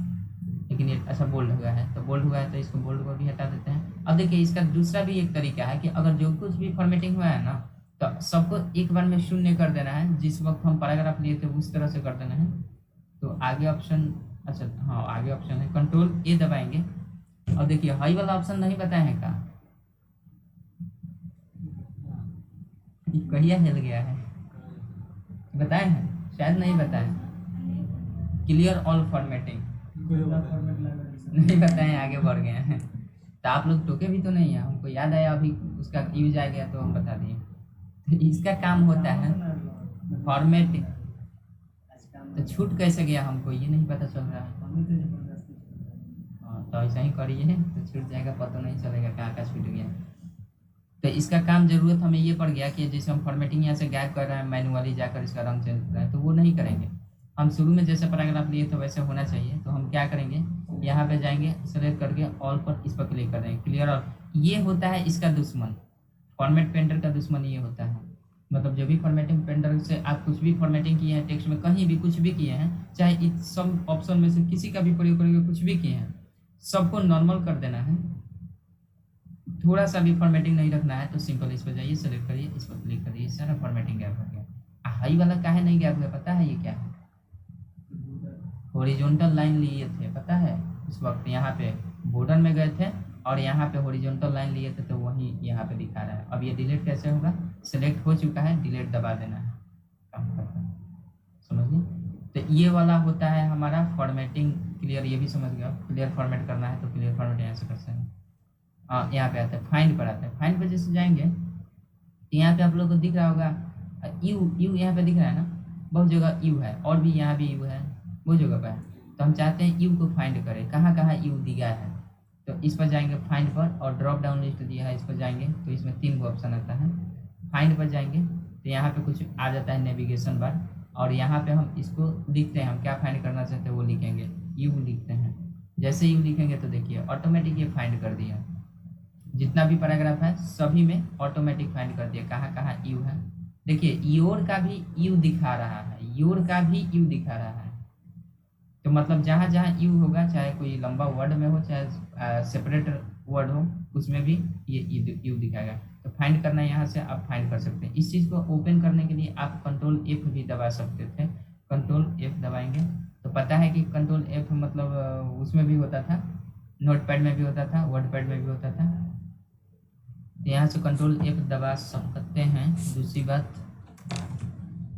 लेकिन ये अच्छा बोल्ड हुआ है, तो बोल्ड हुआ है तो इसको बोल्ड को भी हटा देते हैं। अब देखिए इसका दूसरा भी एक तरीका है कि अगर जो कुछ भी फॉर्मेटिंग हुआ है ना, तो सबको एक बार में शून्य कर देना है। जिस वक्त हम पैराग्राफ लिए थे उस तरह से कर देना है, तो आगे ऑप्शन, अच्छा हाँ आगे ऑप्शन है, कंट्रोल ए दबाएंगे और देखिए हाई वाला ऑप्शन नहीं बताए हैं का, ये कहिया हिल गया है, बताए हैं शायद नहीं बताए, क्लियर ऑल फॉर्मेटिंग नहीं बताए, आगे बढ़ गए हैं। तो आप लोग टोके भी तो नहीं है, हमको याद आया अभी उसका यूज आ गया तो हम बता दिए। तो इसका काम होता है फॉर्मेटिंग, तो छूट कैसे गया हमको ये नहीं पता चल रहा है। हाँ तो ऐसा ही करिए तो छूट जाएगा, पता नहीं चलेगा कहाँ का छूट गया। तो इसका काम जरूरत हमें ये पड़ गया कि जैसे हम फॉर्मेटिंग यहाँ से गायब कर रहे हैं, मैनुअली जाकर इसका रंग चेंज कर रहे हैं, तो वो नहीं करेंगे हम। शुरू में जैसे पैराग्राफ लिए तो वैसे होना चाहिए, तो हम क्या करेंगे, यहाँ पे जाएंगे सेलेक्ट करके ऑल पर इस पर क्लिक कर देंगे, क्लियर ऑल। ये होता है इसका दुश्मन, फॉर्मेट पेंटर का दुश्मन ये होता है। मतलब जो भी फॉर्मेटिंग पेंटर से आप कुछ भी फॉर्मेटिंग किए हैं, टेक्स्ट में कहीं भी कुछ भी किए हैं, चाहे इस सब ऑप्शन में से किसी का भी प्रयोग करके कुछ भी किए हैं, सबको नॉर्मल कर देना है। थोड़ा सा भी फॉर्मेटिंग नहीं रखना है तो सिंपल इस पर जाइए, सेलेक्ट करिए, इस पर क्लिक करिए, सारा फॉर्मेटिंग गैप हो गया। हाई वाला काहे नहीं गैप हुआ पता है, ये क्या है, हॉरिजॉन्टल लाइन लिए थे पता है, उस वक्त यहाँ पे बॉर्डर में गए थे और यहाँ पे हॉरिजॉन्टल लाइन लिए थे, तो वही यहाँ पे दिखा रहा है। अब ये डिलीट कैसे होगा, सिलेक्ट हो चुका है, डिलीट दबा देना है, काम खत्म, समझिए। तो ये वाला होता है हमारा फॉर्मेटिंग क्लियर, ये भी समझ गया। क्लियर फॉर्मेट करना है तो क्लियर फॉर्मेट यहाँ से कर सकते हैं। हाँ यहाँ पे आता है, फाइंड पर आता है, फाइंड पर जैसे जाएंगे तो यहाँ पे आप लोग को दिख रहा होगा यू, यू यहाँ पे दिख रहा है ना, बहुत जगह यू है और भी यहाँ भी यू है, बहुत जगह पर है। तो हम चाहते हैं यू को फाइंड करें, कहाँ कहाँ यू दिया है, तो इस पर जाएंगे फाइंड पर, और ड्रॉप डाउन लिस्ट दिया है इस पर जाएंगे तो इसमें 3 गो ऑप्शन आता है। फाइंड पर जाएंगे तो यहाँ पे कुछ आ जाता है नेविगेशन बार, और यहाँ पे हम इसको लिखते हैं, हम क्या फाइंड करना चाहते हैं वो लिखेंगे, यू लिखते हैं। जैसे यू लिखेंगे तो देखिए ऑटोमेटिक ये फाइंड कर दिया, जितना भी पैराग्राफ है सभी में ऑटोमेटिक फाइंड कर दिया कहाँ कहाँ यू है। देखिए योर का भी यू दिखा रहा है, योर का भी यू दिखा रहा है, तो मतलब जहाँ जहाँ यू होगा, चाहे कोई लंबा वर्ड में हो चाहे सेपरेट वर्ड हो, उसमें भी ये यू दिखाएगा। तो फाइंड करना है यहाँ से आप फाइंड कर सकते हैं। इस चीज़ को ओपन करने के लिए आप कंट्रोल एफ भी दबा सकते थे, कंट्रोल एफ दबाएंगे तो पता है कि कंट्रोल एफ मतलब उसमें भी होता था, नोटपैड में भी होता था, वर्डपैड में भी होता था। तो यहाँ से कंट्रोल एफ दबा सकते हैं। दूसरी बात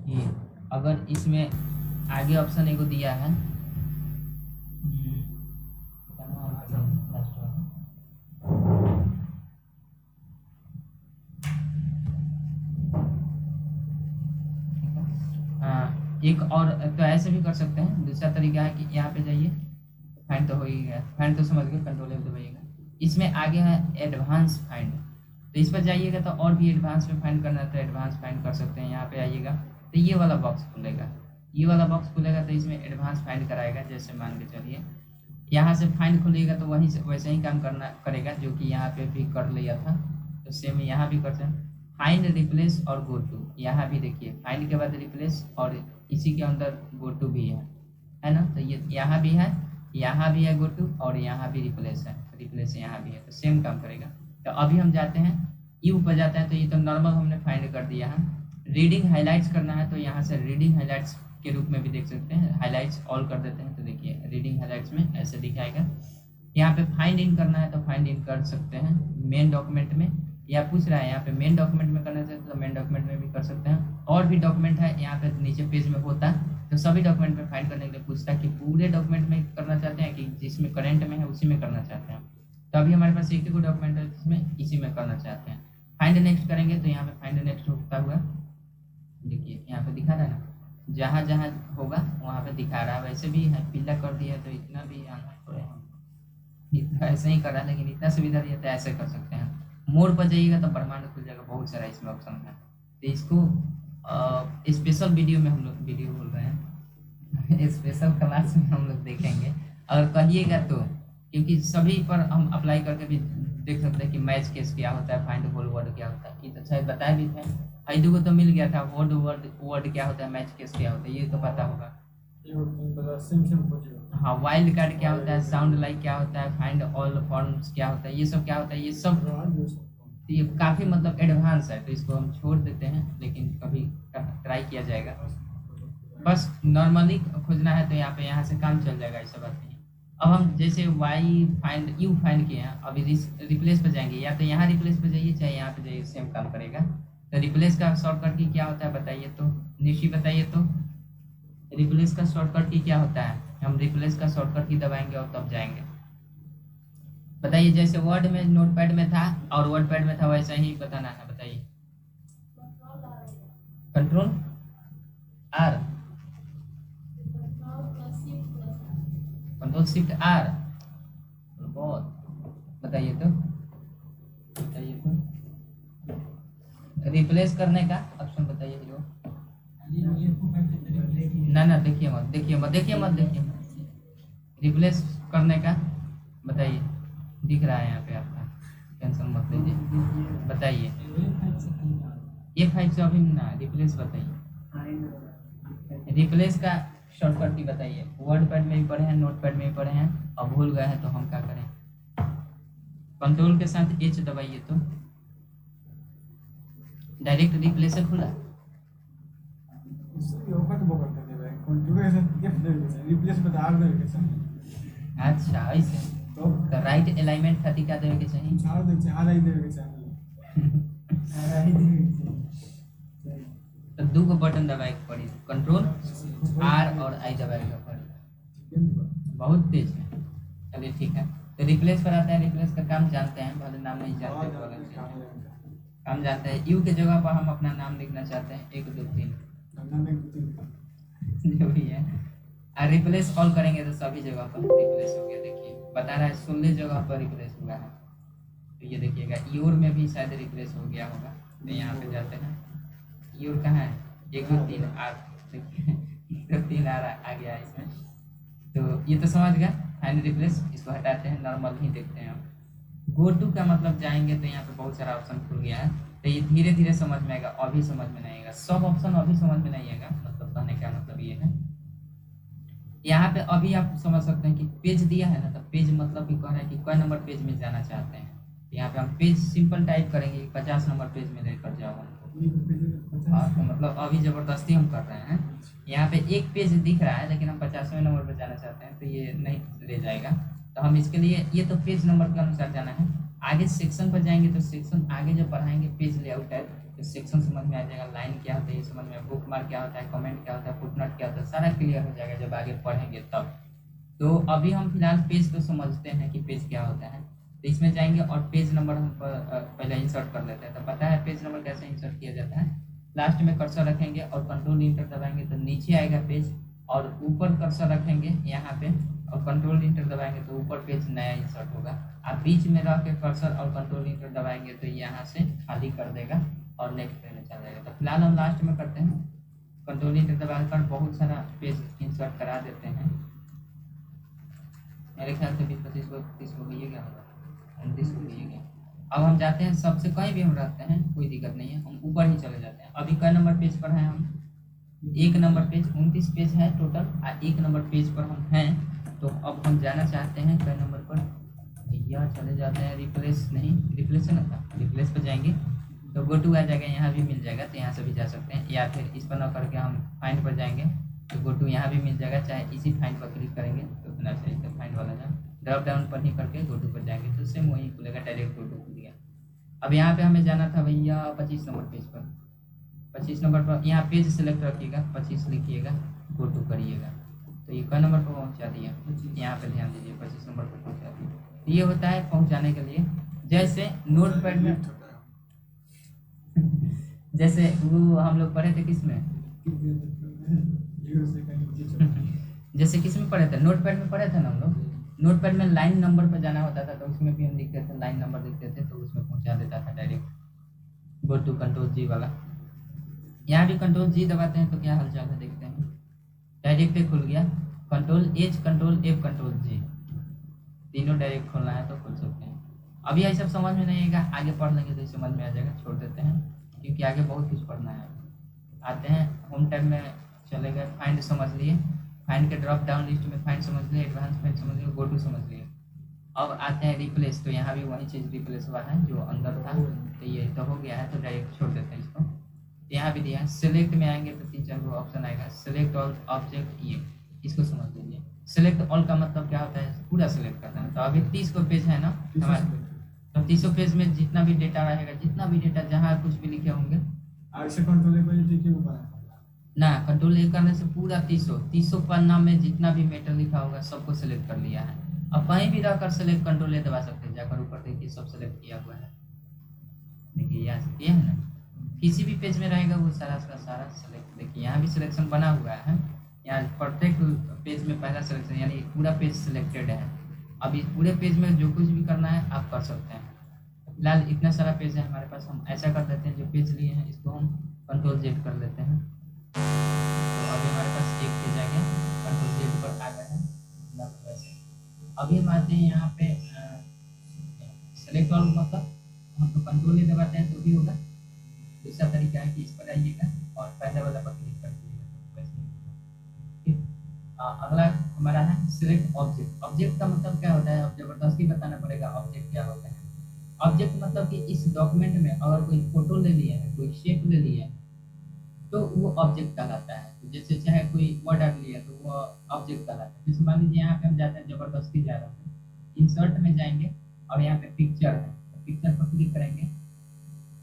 ये, अगर इसमें आगे ऑप्शन एक दिया है, एक और तो ऐसे भी कर सकते हैं। दूसरा तरीका है कि यहाँ पे जाइए, फाइंड तो हो ही गया, फाइंड तो समझ गए, कंट्रोल एफ दबाइएगा, इसमें आगे है एडवांस फाइंड, तो इस पर जाइएगा तो और भी एडवांस में फाइंड करना है तो एडवांस फाइंड कर सकते हैं। यहाँ पे आइएगा तो ये वाला बॉक्स खुलेगा, ये वाला बॉक्स खुलेगा तो इसमें एडवांस फाइंड कराएगा। जैसे मान के चलिए यहाँ से फाइंड खुलेगा तो वहीं से वैसे ही काम करना करेगा जो कि यहाँ पे भी कर लिया था, तो सेम यहाँ भी कर सकते हैं। फाइंड, रिप्लेस और गो टू, यहाँ भी देखिए फाइंड के बाद रिप्लेस और इसी के अंदर गो टू भी है ना, तो ये यहाँ भी है गो टू, और यहाँ भी रिप्लेस है, रिप्लेस यहाँ भी है, तो सेम काम करेगा। तो अभी हम जाते हैं यू पर जाते हैं, तो ये तो नॉर्मल हमने फाइंड कर दिया है। रीडिंग हाईलाइट्स करना है तो यहाँ से रीडिंग हाईलाइट्स के रूप में भी देख सकते हैं, हाईलाइट्स ऑल कर देते हैं तो देखिए रीडिंग हाईलाइट्स में ऐसे दिखाएगा। यहाँ पे फाइंड इन करना है तो फाइंड इन कर सकते हैं मेन डॉक्यूमेंट में, या पूछ रहा है यहाँ पे मेन डॉक्यूमेंट में करना चाहते तो मेन डॉक्यूमेंट में भी कर सकते हैं। और भी डॉक्यूमेंट है यहाँ पे नीचे पेज में होता है, तो सभी डॉक्यूमेंट में फाइंड करने के लिए पूछता है कि पूरे डॉक्यूमेंट में करना चाहते हैं कि जिसमें करेंट में है उसी में करना चाहते हैं। तो अभी हमारे पास एक ही डॉक्यूमेंट है जिसमें इसी में करना चाहते हैं। फाइंड नेक्स्ट करेंगे तो यहाँ पे फाइंड नेक्स्ट होता हुआ देखिए यहाँ पे दिखा रहा है ना, जहाँ जहाँ होगा वहाँ पे दिखा रहा है। वैसे भी है पीला कर दिया तो इतना भी आना पड़ेगा, इतना ऐसे ही करा, लेकिन इतना सुविधा दिया तो ऐसे कर सकते हैं। मोड पर जाइएगा तो ब्रह्मांड खुल जाएगा, बहुत सारा इसमें ऑप्शन है। तो इसको स्पेशल वीडियो में हम लोग वीडियो बोल रहे हैं स्पेशल क्लास में हम लोग देखेंगे अगर कहिएगा तो, क्योंकि सभी पर हम अप्लाई करके भी देख सकते हैं कि मैच केस क्या होता है, फाइंड होल वर्ड क्या होता है, ये तो शायद बताए भी थे। हाइडू को तो मिल गया था वर्ड क्या होता है, मैच केस क्या होता है ये तो पता होगा। हाँ वाइल्ड कार्ड क्या होता है, साउंड लाइक क्या होता है, फाइंड ऑल फॉर्म्स क्या होता है, ये सब क्या होता है, ये सब ये काफ़ी मतलब एडवांस है, तो इसको हम छोड़ देते हैं, लेकिन कभी ट्राई किया जाएगा। बस नॉर्मली खोजना है तो यहाँ पे यहाँ से काम चल जाएगा, ऐसा बात नहीं है। अब हम जैसे वाई फाइंड यू फाइंड किए हैं, अभी रिप्लेस पे जाएंगे, या तो यहाँ रिप्लेस पे जाइए चाहे यहाँ पे जाइए, सेम काम करेगा। तो रिप्लेस का शॉर्टकट की क्या होता है बताइए तो, निशी बताइए तो, रिप्लेस का शॉर्टकट की क्या होता है? हम रिप्लेस का शॉर्टकट की दबाएंगे और तब जाएंगे। बताइए, जैसे वर्ड में नोटपैड में था और वर्डपैड में था वैसा ही बताना है, बताइए। Control R, control shift R, बहुत बताइए तो, बताइए तो रिप्लेस करने का ऑप्शन बताइए हीरो। ना ना देखिए मत, देखिए मत, देखिए मत, देखिए मत, रिप्लेस करने का बताइए, दिख रहा है यहाँ पे आपका, टेंशन मत लीजिए, बताइए। F5 से अभी ना रिप्लेस बताइए, रिप्लेस का शॉर्टकट की बताइए। वर्ड पैड में भी पढ़े हैं, नोट पैड में भी पढ़े हैं, अब भूल गए हैं तो हम क्या करें? कंट्रोल के साथ H दबाइए तो डायरेक्ट रिप्लेस खुला। अच्छा ऐसे तो राइट अलाइनमेंट खातिर क्या देवे के चाहिए? तो दो को बटन दबाए के पड़ी, कंट्रोल आर और आई दबाए के पड़ी, बहुत तेज है। चलिए ठीक है, तो रिप्लेस पर आता है, रिप्लेस का काम जानते हैं, भले नाम नहीं जानते तो हम जानते हैं। यू के जगह पर हम अपना नाम लिखना चाहते हैं, 1 2 3 जो भी है, और रिप्लेस ऑल करेंगे तो सभी जगह पर रिप्लेस हो गया। देखिए बता रहा है 16 जगह पर रिप्लेस हुआ है, तो ये देखिएगा यूर में भी शायद रिप्लेस हो गया होगा। तो यहाँ पे जाते हैं, यूर कहाँ है? 1 2 3 आर, देखिए 1 2 3 आर आ गया इसमें। तो ये तो समझ गया, फाइंड रिप्लेस, इसको हटाते हैं, नॉर्मल ही देखते हैं। गो टू का मतलब जाएंगे तो यहाँ पे बहुत सारा ऑप्शन खुल गया है, तो ये धीरे धीरे समझ में आएगा, अभी समझ में नहीं आएगा, सब ऑप्शन अभी समझ में नहीं आएगा, मतलब कहने का मतलब ये है। यहाँ पे अभी आप समझ सकते हैं कि पेज दिया है ना, तो पेज मतलब कि कह रहा है कि कोई नंबर पेज में जाना चाहते हैं। तो यहाँ पे हम पेज सिंपल टाइप करेंगे, 50 नंबर पेज में लेकर जाओ हमको। हाँ, तो मतलब अभी जबरदस्ती हम कर रहे हैं। यहाँ पे एक पेज दिख रहा है लेकिन हम 50वें नंबर पर जाना चाहते हैं, तो ये नहीं ले जाएगा। तो हम इसके लिए, ये तो पेज नंबर के अनुसार जाना है। आगे सेक्शन पर जाएंगे तो सेक्शन आगे जब पढ़ाएंगे पेज लेआउट टाइप, तो सेक्शन समझ में आ जाएगा, लाइन क्या होता है ये समझ में, बुक मार्क क्या होता है, कमेंट क्या होता है, फुटनोट क्या होता है, सारा क्लियर हो जाएगा जब आगे पढ़ेंगे तब। तो अभी हम फिलहाल पेज को समझते हैं कि पेज क्या होता है। तो इसमें जाएंगे और पेज नंबर हम पहले इंसर्ट कर लेते हैं। तो पता है पेज नंबर कैसे इंसर्ट किया जाता है? लास्ट में कर्सर रखेंगे और कंट्रोल इंटर दबाएंगे तो नीचे आएगा पेज, और ऊपर कर्सर रखेंगे यहाँ पे और कंट्रोल इंटर दबाएंगे तो ऊपर पेज नया इंसर्ट होगा। आप बीच में रख के कर्सर और कंट्रोल इंटर दबाएंगे तो यहाँ से खाली कर देगा और नेक्स्ट पेज में चला जाएगा। तो फिलहाल हम लास्ट में करते हैं, कंट्रोल इंटर दबाकर बहुत सारा पेज इंसर्ट करा देते हैं। मेरे ख्याल से 20 25 को 30 को ये क्या होगा, 29 को ये क्या। अब हम जाते हैं, सबसे कहीं भी हम रहते हैं कोई दिक्कत नहीं है, हम ऊपर ही चले जाते हैं। अभी कई नंबर पेज पर हैं हम? 1 नंबर पेज, 29 पेज है टोटल, और 1 नंबर पेज पर हम हैं। तो अब हम जाना चाहते हैं कई नंबर पर, भैया चले जाते हैं, रिप्लेस नहीं, रिप्लेस है ना था, रिप्लेस पर जाएंगे तो गो टू आ जाएगा, यहाँ भी मिल जाएगा, तो यहाँ से भी जा सकते हैं। या फिर इस पर न करके हम फाइंड पर जाएंगे तो गो टू यहाँ भी मिल जाएगा, चाहे इसी फाइंड पर क्लिक करेंगे तो उतना चाहिए, तो फाइंड वाला जाए, ड्रॉप डाउन पर ही करके गो टू पर जाएंगे तो सेम वही खुलेगा, डायरेक्ट गो टू खुल गया। अब यहाँ पे हमें जाना था भैया 25 नंबर पेज पर, 25 नंबर पर यहाँ पेज सेलेक्ट रखिएगा, 25 लिखिएगा, गो टू करिएगा, तो ये क नंबर पर पहुँचा दिया, यहाँ पे ध्यान दीजिए 25 नंबर पर पहुँचा दिया। ये होता है पहुँचाने के लिए, जैसे नोट पैड में जैसे वो हम लोग पढ़े थे किस में जैसे किस में पढ़े थे, नोट पैड में पढ़े थे ना हम लोग। नोट पैड में लाइन नंबर पर जाना होता था तो उसमें भी हम लिखते थे, लाइन नंबर लिखते थे तो उसमें पहुँचा देता था डायरेक्ट, गो टू कंट्रोल जी वाला। यहाँ भी कंट्रोल जी दबाते हैं तो क्या हालचाल है देखते हैं, डायरेक्ट खुल गया, control H control F control G, तीनों डायरेक्ट खोलना है तो खोल सकते हैं। अभी ये सब समझ में नहीं आएगा, आगे पढ़ लेंगे तो समझ में आ जाएगा, छोड़ देते हैं क्योंकि आगे बहुत कुछ पढ़ना है। आते हैं होम टैब में, चले गए, फाइंड समझ लिए, फाइंड के ड्रॉप डाउन लिस्ट में फाइंड समझ लिए, एडवांस फाइंड समझ लिए, गो टू समझ लिए। अब आते हैं रिप्लेस, तो यहाँ भी वही चीज़ रिप्लेस हुआ है जो अंदर था, तो ये तो हो गया है तो डायरेक्ट छोड़ देते हैं इसको। यहाँ भी दिया है। सेलेक्ट में आएंगे तो 3-4 गो ऑप्शन आएगा, सेलेक्ट ऑल ऑब्जेक्ट, ये इसको समझ लीजिए। सेलेक्ट ऑल का मतलब क्या होता है, पूरा सेलेक्ट करना है। तो अभी 30 को पेज है ना हमारे, तो 30 पेज में जितना भी डेटा रहेगा, जितना भी डेटा जहाँ कुछ भी लिखे होंगे, ऐसे कंट्रोल एक ठीक है ऊपर ना कंट्रोल ए करने से पूरा 300 पन्ना में जितना भी मैटर लिखा होगा सबको सेलेक्ट कर लिया है। अब कहीं भी रहकर सेलेक्ट कंट्रोल ए दबा सकते हैं, जाकर ऊपर देखिए सब सेलेक्ट किया हुआ है, देखिए यहाँ से किया है ना। किसी भी पेज में रहेगा वो सारा का सारा सेलेक्ट, देखिए यहाँ भी सिलेक्शन बना हुआ है। यहाँ प्रत्येक पेज में पहला सिलेक्शन यानी पूरा पेज सिलेक्टेड है। अब इस पूरे पेज में जो कुछ भी करना है आप कर सकते हैं। फिलहाल इतना सारा पेज है हमारे पास, हम ऐसा कर देते हैं, जो पेज लिए हैं इसको हम कंट्रोल जेड कर लेते हैं। तो अभी हमारे पास एक पेज आ गया, कंट्रोल जेड पर आ गया है मतलब वैसे। अभी हम आते हैं यहाँ पे सेलेक्ट ऑल, मतलब हम तो कंट्रोल ही दबाते हैं तो भी होगा। दूसरा तरीका है कि इस पर आइएगा और पहले वाला पर क्लिक कर दीजिएगा, तो वैसे ही होगा। ठीक। अगला हमारा है सिलेक्ट ऑब्जेक्ट। ऑब्जेक्ट का मतलब क्या होता है, अब जबरदस्ती बताना पड़ेगा ऑब्जेक्ट क्या होता है। ऑब्जेक्ट मतलब कि इस डॉक्यूमेंट में अगर कोई फोटो ले लिया है, कोई शेप ले लिया है, तो वो ऑब्जेक्ट कहलाता है। तो जैसे चाहे कोई वर्ड आ लिया तो वो ऑब्जेक्ट कहलाता है। जैसे मान लीजिए यहाँ पे हम जाते हैं, जबरदस्ती जा रहे हैं, इंसर्ट में जाएंगे और यहाँ पे पिक्चर है, तो पिक्चर पर क्लिक करेंगे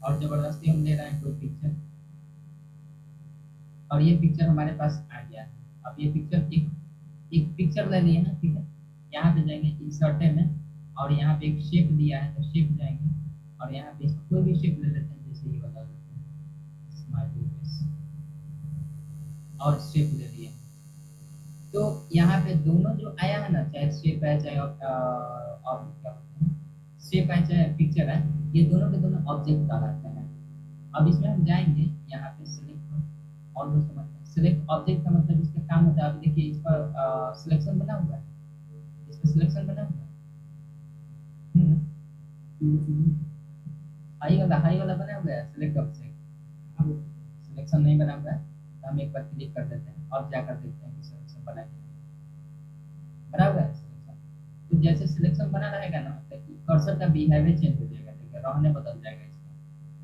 और जबरदस्ती हम ले रहे हैं कोई पिक्चर, और ये पिक्चर हमारे पास आ गया है। अब ये पिक्चर एक पिक्चर ले लिए हैं, ठीक है। यहाँ पे जाएंगे इंसर्टे में और यहाँ पे एक शेप दिया है तो शेप जाएंगे और यहाँ पे इसको कोई भी शेप ले लेते हैं, जैसे ये बता देते हैं स्माइली फेस और शेप ले लिए। तो यहाँ पे दोनों जो आया है ना, चाहे शेप है चाहे और क्या बोलते हैं, शेप है चाहे पिक्चर है, ये दोनों के दोनों ऑब्जेक्ट कहलाते हैं। अब इसमें हम जाएंगे यहाँ पे सिलेक्ट और दोस्तों मतलब सिलेक्ट ऑब्जेक्ट का मतलब इसका काम होता है। अभी देखिए इस पर सिलेक्शन बना हुआ है, इस पर सिलेक्शन बना हुआ है। हाई वाला बना हुआ है सिलेक्ट ऑब्जेक्ट, सिलेक्शन नहीं बना हुआ है तो हम एक बार क्लिक कर देते हैं और जाकर देखते हैं कि सिलेक्शन बना है, बना हुआ है सिलेक्शन। तो जैसे सिलेक्शन बना रहेगा ना, तो कर्सर का बिहेवियर चेंज हो जाएगा, देखिए रहने बदल जाएगा। इसका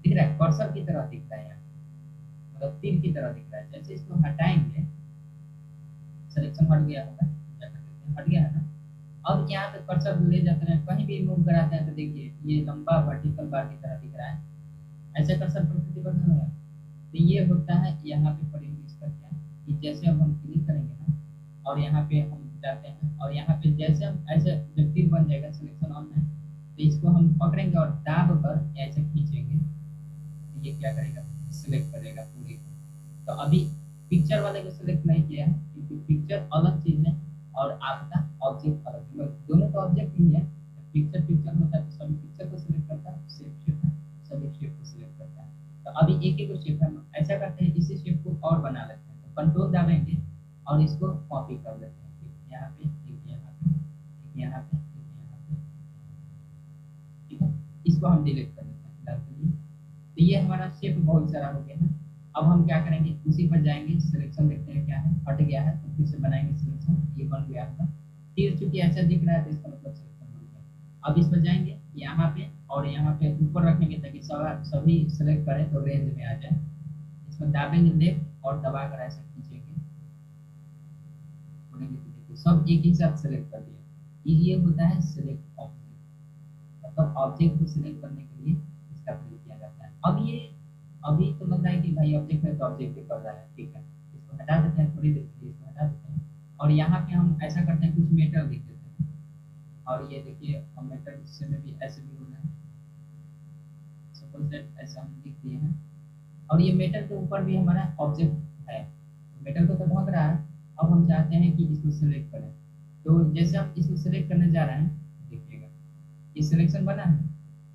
दिख रहा है कर्सर की तरह दिख रहा है यहाँ, मतलब तीर की तरह दिख रहा है। जैसे इसको हटाएंगे, सिलेक्शन हट गया होगा, जाकर देखते हैं हट गया है ना। अब यहाँ पे कर्सर ले जाते हैं, कहीं भी मूव कराते हैं तो देखिए ये लंबा वर्टिकल बार की तरह दिख रहा है। ऐसे कर्सर प्रतिबंधन होगा। तो ये होता है यहाँ पे पढ़ेंगे इसका क्या, कि जैसे अब हम क्लिक करेंगे ना और यहाँ पे हम जाते हैं और यहाँ पे जैसे हम ऐसे जब तीर बन जाएगा सिलेक्शन ऑन में, तो इसको हम पकड़ेंगे और दाब कर ऐसे खींचेंगे, तो ये क्या करेगा, सिलेक्ट करेगा पूरी को। तो अभी पिक्चर वाले को सिलेक्ट नहीं किया है क्योंकि पिक्चर अलग चीज है और आपका ऑब्जेक्ट अलग है, दोनों तो ऑब्जेक्ट ही है। पिक्चर पिक्चर होता है तो सभी पिक्चर को सिलेक्ट करता है, शेप शेप है सभी शेप को सिलेक्ट करता है। तो अभी एक एक शेप है, ऐसा करते हैं इसी शेप को और बना लेते हैं। तो कंट्रोल दाबेंगे और इसको कॉपी कर लेते हैं, एक यहाँ पे एक यहाँ पे एक यहाँ पे एक यहाँ पे, ठीक है। इसको हम डिलीट कर देते हैं फिलहाल के लिए। तो ये हमारा शेप बहुत सारा हो गया है। अब हम क्या करेंगे, उसी पर जाएंगे, सिलेक्शन देखते हैं क्या है, हट गया है तो फिर से बनाएंगे सिलेक्शन, ये बन गया होगा। तीर चूंकि ऐसा दिख रहा है तो इसका मतलब सिलेक्शन बन गया। अब इस पर जाएंगे यहाँ पे और यहाँ पे ऊपर रखेंगे ताकि सभी सिलेक्ट करें तो रेंज में आ जाए। इसमें दाबेंगे लेफ्ट और दबा कर ऐसे खींचेंगे, सब एक ही साथ सिलेक्ट कर दिया। ये होता है सिलेक्ट ऑब्जेक्ट, मतलब ऑब्जेक्ट को सिलेक्ट करने के लिए इसका प्रयोग किया जाता है। अब ये अभी तो लग रहा है कि भाई ऑब्जेक्ट है तो ऑब्जेक्ट भी कर रहा है, ठीक है। इसको हटा देते हैं, थोड़ी देर के लिए इसको हटा देते हैं और यहाँ पे हम ऐसा करते हैं, कुछ मेटर लिख देते हैं और ये देखिए हम मेटर हिस्से में भी ऐसे भी होना है, सपोज दैट ऐसा हम लिख दिए हैं और ये मेटर के ऊपर भी हमारा ऑब्जेक्ट है, मेटर को तो ढक रहा है। अब हम चाहते हैं कि इसको सिलेक्ट करें, तो जैसे हम इसको सिलेक्ट करने जा रहे हैं, देखिएगा ये सिलेक्शन बना है,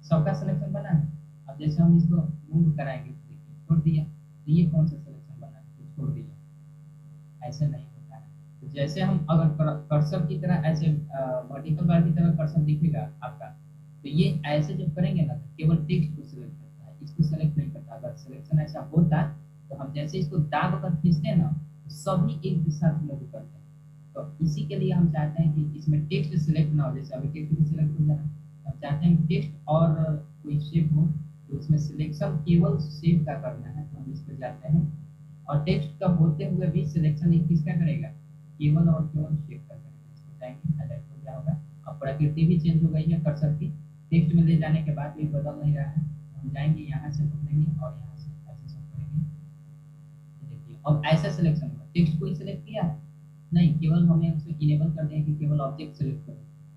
सबका सिलेक्शन बना है। अब जैसे हम इसको मूव कराएंगे तो देखिए छोड़ दिया, तो ये कौन सा सिलेक्शन बना है, तो छोड़ दिया। ऐसे नहीं होता है। तो जैसे हम अगर कर्सर की तरह ऐसे वर्टिकल बार की तरह कर्सर दिखेगा आपका, तो ये ऐसे जब करेंगे ना तो केवल टेक्स्ट को सिलेक्ट करता है, इसको सिलेक्ट नहीं करता। अगर सिलेक्शन ऐसा होता तो हम जैसे इसको दाब कर खींचते हैं ना तो सभी एक साथ मूव करते हैं। तो इसी के लिए हम चाहते हैं कि इसमें टेक्स्ट सिलेक्ट ना हो, जैसे अभी टेक्स्ट भी सिलेक्ट हो जाए, हम चाहते हैं कि टेक्स्ट और कोई शेप हो तो इसमें सिलेक्शन केवल सेव का करना है, तो हम इस पर जाते हैं और टेक्स्ट का होते हुए भी सिलेक्शन एक किसका करेगा, केवल और केवल सेव का करेगा। इसको जाएंगे हाईलाइट हो गया होगा। अब प्रकृति भी चेंज हो गई है कर्सर की, टेक्स्ट में ले जाने के बाद भी बदल नहीं रहा है। हम जाएंगे यहाँ से पकड़ेंगे और यहाँ से ऐसे सब करेंगे। देखिए अब ऐसा सिलेक्शन होगा, टेक्स्ट को ही सिलेक्ट किया है नहीं, केवल हमें उसे इनेबल कर दें कि केवल ऑब्जेक्ट सिलेक्ट करें।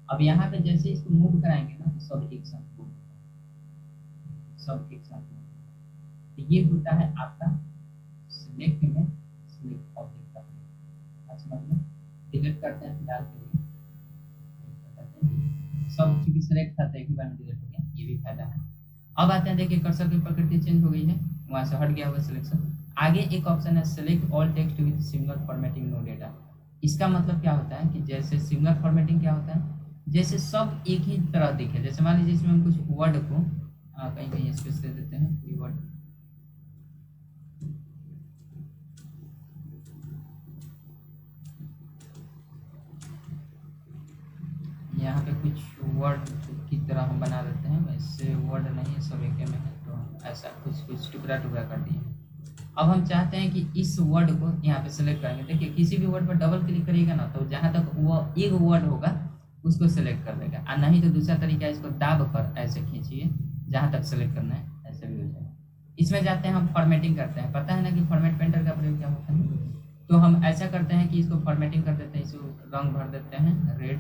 अब यहाँ पे जैसे इसको मूव कराएंगे ना तो सब एक साथ मूव होगा, सब एक साथ मूव होगा। तो ये होता है आपका सिलेक्ट में सिलेक्ट ऑब्जेक्ट का। अच्छा मतलब डिलीट करते हैं फिलहाल के लिए, सब चूंकि सिलेक्ट था तो एक ही बार में डिलीट हो गया, ये भी फायदा है। अब आते हैं, देखिए कर्सर की प्रकृति चेंज हो गई है, वहां से हट गया होगा सिलेक्शन। आगे एक ऑप्शन है select all text with similar formatting no data. इसका मतलब क्या होता है कि जैसे सिमिलर फॉर्मेटिंग क्या होता है, जैसे सब एक ही तरह दिखे। जैसे मान लीजिए इसमें हम कुछ वर्ड को कहीं कहीं स्पेस दे देते हैं, ये वर्ड यहाँ पे कुछ वर्ड की तरह हम बना देते हैं, वैसे वर्ड नहीं सब एक में है, तो हम ऐसा कुछ कुछ टुकड़ा टुकड़ा कर दिए। अब हम चाहते हैं कि इस वर्ड को यहाँ पे सेलेक्ट करेंगे। देखिए किसी भी वर्ड पर डबल क्लिक करिएगा ना तो जहाँ तक वो एक वर्ड होगा उसको सेलेक्ट कर देगा, और नहीं तो दूसरा तरीका इसको दाब कर ऐसे खींचिए जहाँ तक सेलेक्ट करना है, ऐसे भी हो जाएगा। इसमें जाते हैं हम फॉर्मेटिंग करते हैं, पता है ना कि फॉर्मेट पेंटर का प्रयोग क्या होता है। तो हम ऐसा करते हैं कि इसको फॉर्मेटिंग कर देते हैं, इसको रंग भर देते हैं रेड,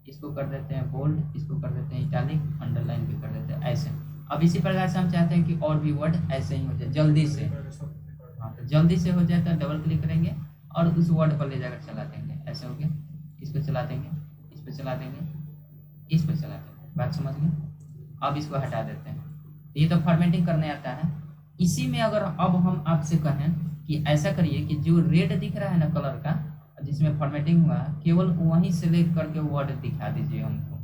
इसको कर देते हैं बोल्ड, इसको कर देते हैं इटालिक, अंडरलाइन भी कर देते हैं ऐसे। अब इसी प्रकार से हम चाहते हैं कि और भी वर्ड ऐसे ही हो जाए जल्दी से। हाँ तो जल्दी से हो जाए तो डबल क्लिक करेंगे और उस वर्ड पर ले जाकर चला देंगे, ऐसे हो गया। इस पर चला देंगे, इस पर चला देंगे, इस पर चला देंगे, बात समझ गए। अब इसको हटा देते हैं, ये तो फॉर्मेटिंग करने आता है। इसी में अगर अब हम आपसे कहें कि ऐसा करिए कि जो रेड दिख रहा है ना कलर का जिसमें फॉर्मेटिंग हुआ है, केवल वहीं सेलेक्ट करके वर्ड दिखा दीजिए हमको,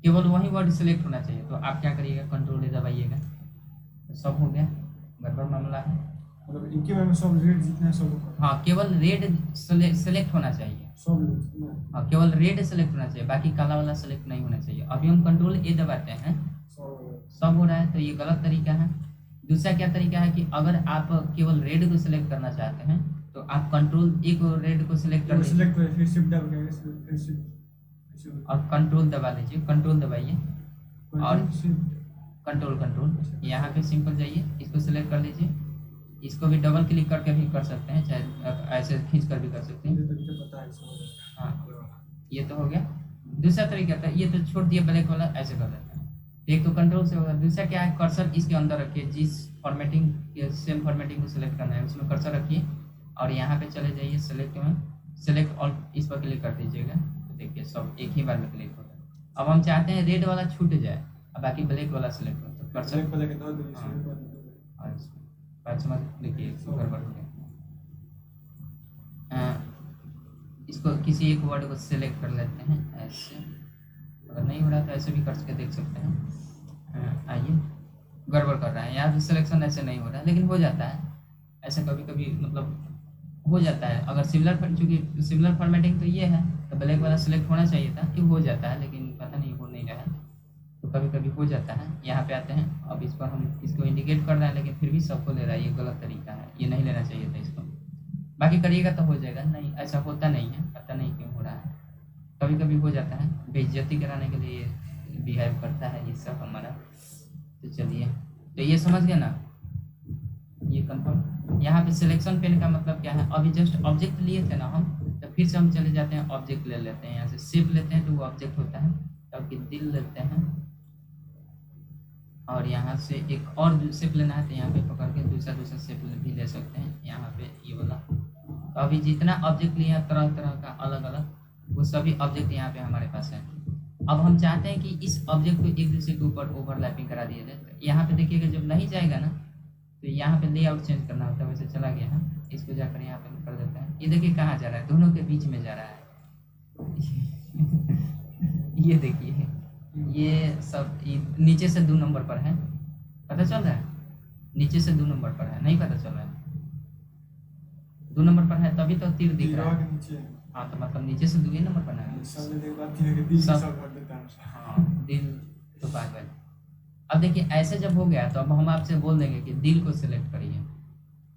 केवल वही वर्ड सिलेक्ट होना चाहिए। तो आप क्या करिएगा, कंट्रोल ए दबाइएगा, तो सब हो गया। गड़बड़ मामला है, मतलब एक ही बार में सब रेड जितने हैं सब। हाँ केवल रेड सेलेक्ट होना चाहिए, सब हाँ केवल रेड सेलेक्ट होना चाहिए, बाकी काला वाला सेलेक्ट नहीं होना चाहिए। अभी हम कंट्रोल ए दबाते हैं, सब हो रहा है, तो ये गलत तरीका है। दूसरा क्या तरीका है कि अगर आप केवल रेड को सिलेक्ट करना चाहते हैं तो आप कंट्रोल ए को रेड को सिलेक्ट कर सिलेक्ट करें, फिर शिफ्ट दबा के फिर शिफ्ट और कंट्रोल दबा लीजिए, कंट्रोल दबाइए और शिफ्ट कंट्रोल यहाँ पे सिंपल जाइए, इसको सिलेक्ट कर लीजिए। इसको भी डबल क्लिक करके भी कर सकते हैं, चाहे ऐसे खींच कर भी कर सकते हैं। पता है। हाँ ये तो हो गया। दूसरा तरीका था, ये तो छोड़ दिया ब्लैक वाला, ऐसे कर देते हैं। एक तो कंट्रोल से होगा, दूसरा क्या है, कर्सर इसके अंदर रखिए, जिस फॉर्मेटिंग या सेम फॉर्मेटिंग को सिलेक्ट करना है उसमें कर्सर रखिए और यहाँ पे चले जाइए सिलेक्ट में, सिलेक्ट ऑल इस पर क्लिक कर दीजिएगा, तो देखिए सब एक ही बार में क्लिक होगा। अब हम चाहते हैं रेड वाला छूट जाए और बाकी ब्लैक वाला सिलेक्ट हो, तो कर्सर और बात समझ, देखिए गड़बड़ हो गया। इसको किसी एक वर्ड को सिलेक्ट कर लेते हैं ऐसे, अगर नहीं हो रहा तो ऐसे भी करके देख सकते हैं। आइए, गड़बड़ कर रहा है यहाँ भी सिलेक्शन ऐसे नहीं हो रहा है, लेकिन हो जाता है ऐसे कभी कभी, मतलब हो जाता है। अगर सिमिलर, चूँकि सिमिलर फॉर्मेटिंग तो ये है तो ब्लैक वाला सिलेक्ट होना चाहिए था, ये हो जाता है, लेकिन पता नहीं हो नहीं रहा है, तो कभी कभी हो जाता है। यहाँ पे आते हैं, अब इस पर हम इसको इंडिकेट कर रहे हैं लेकिन फिर भी सबको ले रहा है, ये गलत तरीका है, ये नहीं लेना चाहिए था इसको। बाकी करिएगा तो हो जाएगा, नहीं ऐसा होता नहीं है, पता नहीं क्यों हो रहा है, कभी कभी हो जाता है, बेइज्जती कराने के लिए बिहेव करता है ये सब हमारा। तो चलिए, तो ये समझ गए ना, ये कंफर्म। यहाँ पे सिलेक्शन पेन का मतलब क्या है, अभी जस्ट ऑब्जेक्ट लिए थे ना हम, तो फिर से हम चले जाते हैं ऑब्जेक्ट ले लेते हैं, यहाँ से शेप लेते हैं तो वो ऑब्जेक्ट होता है, तब कि दिल लेते हैं और यहाँ से एक और शेप लेना है तो यहाँ पे पकड़ के दूसरा शेप भी ले सकते हैं, यहाँ पे ये वाला। तो अभी जितना ऑब्जेक्ट लिए हैं तरह तरह का अलग अलग, वो सभी ऑब्जेक्ट यहाँ पे हमारे पास है। अब हम चाहते हैं कि इस ऑब्जेक्ट को एक दूसरे के ऊपर ओवरलैपिंग करा दिया जाए, तो यहाँ पे देखिएगा जब नहीं जाएगा ना तो यहाँ पे लेआउट चेंज करना होता है, वैसे चला गया है, इसको जाकर यहाँ पे कर देते हैं। ये देखिए कहाँ जा रहा है, दोनों के बीच में जा रहा है ये देखिए, ये सब नीचे से 2 नंबर पर है, पता चल रहा है, नीचे से 2 नंबर पर है, नहीं पता चल रहा है 2 नंबर पर है तभी तो तीर दिख रहा है। हाँ तो मतलब नीचे से 2 नंबर पर है सब, हाँ दिल तो पागल। अब देखिए ऐसे जब हो गया तो अब हम आपसे बोल देंगे कि दिल को सिलेक्ट करिए।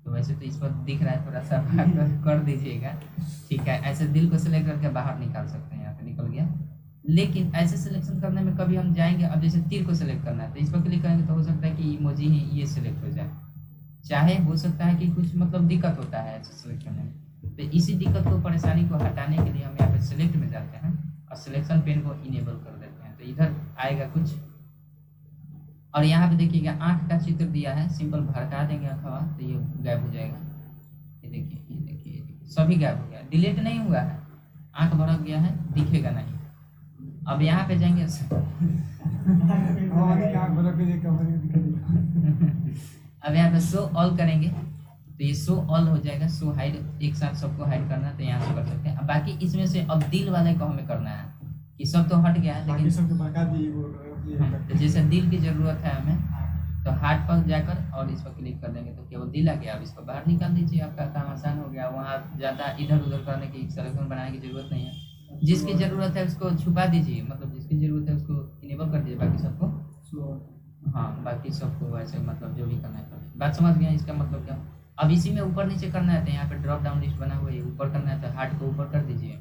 तो वैसे तो इस पर दिख रहा है, थोड़ा सा बाहर कर दीजिएगा। ठीक है, ऐसे दिल को सिलेक्ट करके बाहर निकाल सकते हैं, यहाँ पे निकल गया। लेकिन ऐसे सिलेक्शन करने में कभी हम जाएंगे, अब जैसे तीर को सिलेक्ट करना है तो इस पर क्लिक करेंगे तो हो सकता है कि इमोजी ही ये सिलेक्ट हो जाए। चाहे हो सकता है कि कुछ मतलब दिक्कत होता है ऐसे सिलेक्ट करने में, तो इसी दिक्कत को, परेशानी को हटाने के लिए हम यहाँ पे सिलेक्ट में जाते हैं और सिलेक्शन पेन को इनेबल कर देते हैं। तो इधर आएगा कुछ, और यहाँ पे देखिएगा आंख का चित्र दिया है, सिंपल भड़का देंगे अखवा तो ये गायब हो जाएगा। ये देखिए, ये देखिए, ये देखिए, सभी गायब हो गया, डिलीट नहीं हुआ है, आंख भड़क गया है, दिखेगा नहीं। अब यहाँ पे जाएंगे हमारी क्या बलक के कमरे दिखाई। अब यहाँ पे शो ऑल करेंगे तो ये शो ऑल हो जाएगा। शो हाइड एक साथ सबको हाइड करना है तो यहाँ से कर सकते हैं। अब बाकी इसमें से अब दिल वाले को हमें करना है कि सब तो हट गया है, बाकी लेकिन सबके बका दिए वो तो जैसे दिल की जरूरत है हमें, तो हार्ट पर जाकर और इस पर क्लिक कर देंगे तो केवल दिल आ गया। अब इसको बाहर निकाल दीजिए, आपका काम आसान हो गया। वहाँ ज़्यादा इधर उधर करने की, सिलेक्शन बनाने की जरूरत नहीं है। जिसकी जरूरत है उसको छुपा दीजिए, मतलब जिसकी जरूरत है उसको इनेबल कर दीजिए, बाकी सबको हाँ, बाकी सबको वैसे मतलब जो भी करना है करिए। बात समझ गए इसका मतलब क्या। अब इसी में ऊपर नीचे करना है तो यहाँ पे ड्रॉप डाउन लिस्ट बना हुआ है, ऊपर करना है तो हार्ट को ऊपर कर दीजिए,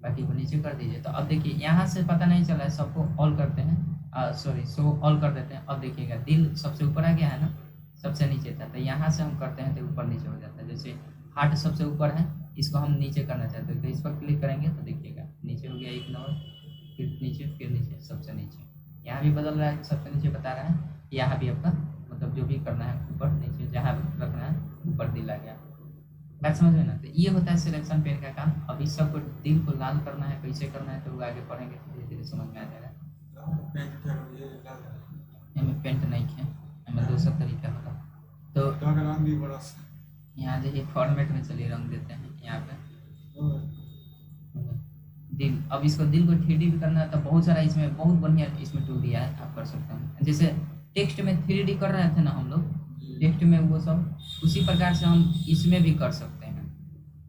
बाकी को नीचे कर दीजिए। तो अब देखिए यहाँ से पता नहीं चला है, सबको ऑल करते हैं, सॉरी शो ऑल कर देते हैं। अब देखिएगा दिल सबसे ऊपर आ गया है ना, सबसे नीचे था, तो यहाँ से हम करते हैं तो ऊपर नीचे हो जाता है। जैसे हार्ट सबसे ऊपर है, इसको हम नीचे करना चाहते हैं तो इस पर क्लिक करेंगे तो देखिएगा नीचे हो गया एक नंबर, फिर नीचे, सबसे नीचे। यहाँ भी बदल रहा है, सबसे नीचे बता रहा है। यहाँ भी आपका मतलब जो भी करना है ऊपर नीचे जहाँ रखना है, ऊपर दिल आ गया। बात समझ में ना। तो ये होता है सिलेक्शन पेन का काम। अब इस सबको दिल को लाल करना है, कैसे करना है तो वो आगे पढ़ेंगे तो धीरे धीरे समझ में आ जाएगा। हमें पेंट नहीं है, हमें दूसरा तरीका होगा। तो रंग भी बड़ा यहाँ देखिए फॉर्मेट में चलिए रंग देते हैं यहाँ पे दिल। अब इसको दिल को 3D भी करना है तो बहुत सारा इसमें बहुत बढ़िया इसमें टूल दिया है, आप कर सकते हैं। जैसे टेक्स्ट में 3D कर रहे थे ना हम लोग, टेक्स्ट में वो सब उसी प्रकार से हम इसमें भी कर सकते हैं।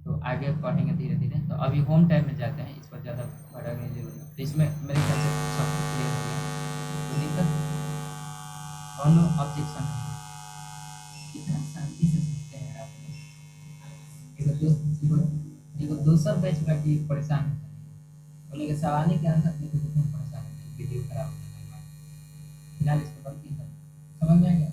तो आगे पढ़ेंगे धीरे धीरे। तो अभी होम टैब में जाते हैं, इस पर ज़्यादा बढ़ाने की जरूरत है। तो इसमें मेरे ख्याल से सब क्लियर हो गया, कोई दिक्कत और नो ऑब्जेक्शन है। कितना शांति से सुनते हैं आप लोग। एगो दोसर बैच बाकी परेशान है, बोले कि सवाल ही के आंसर नहीं तो कितना परेशान है, वीडियो खराब हो जाएगा। फिलहाल इसको बंद कीजिए, समझ में आ गया।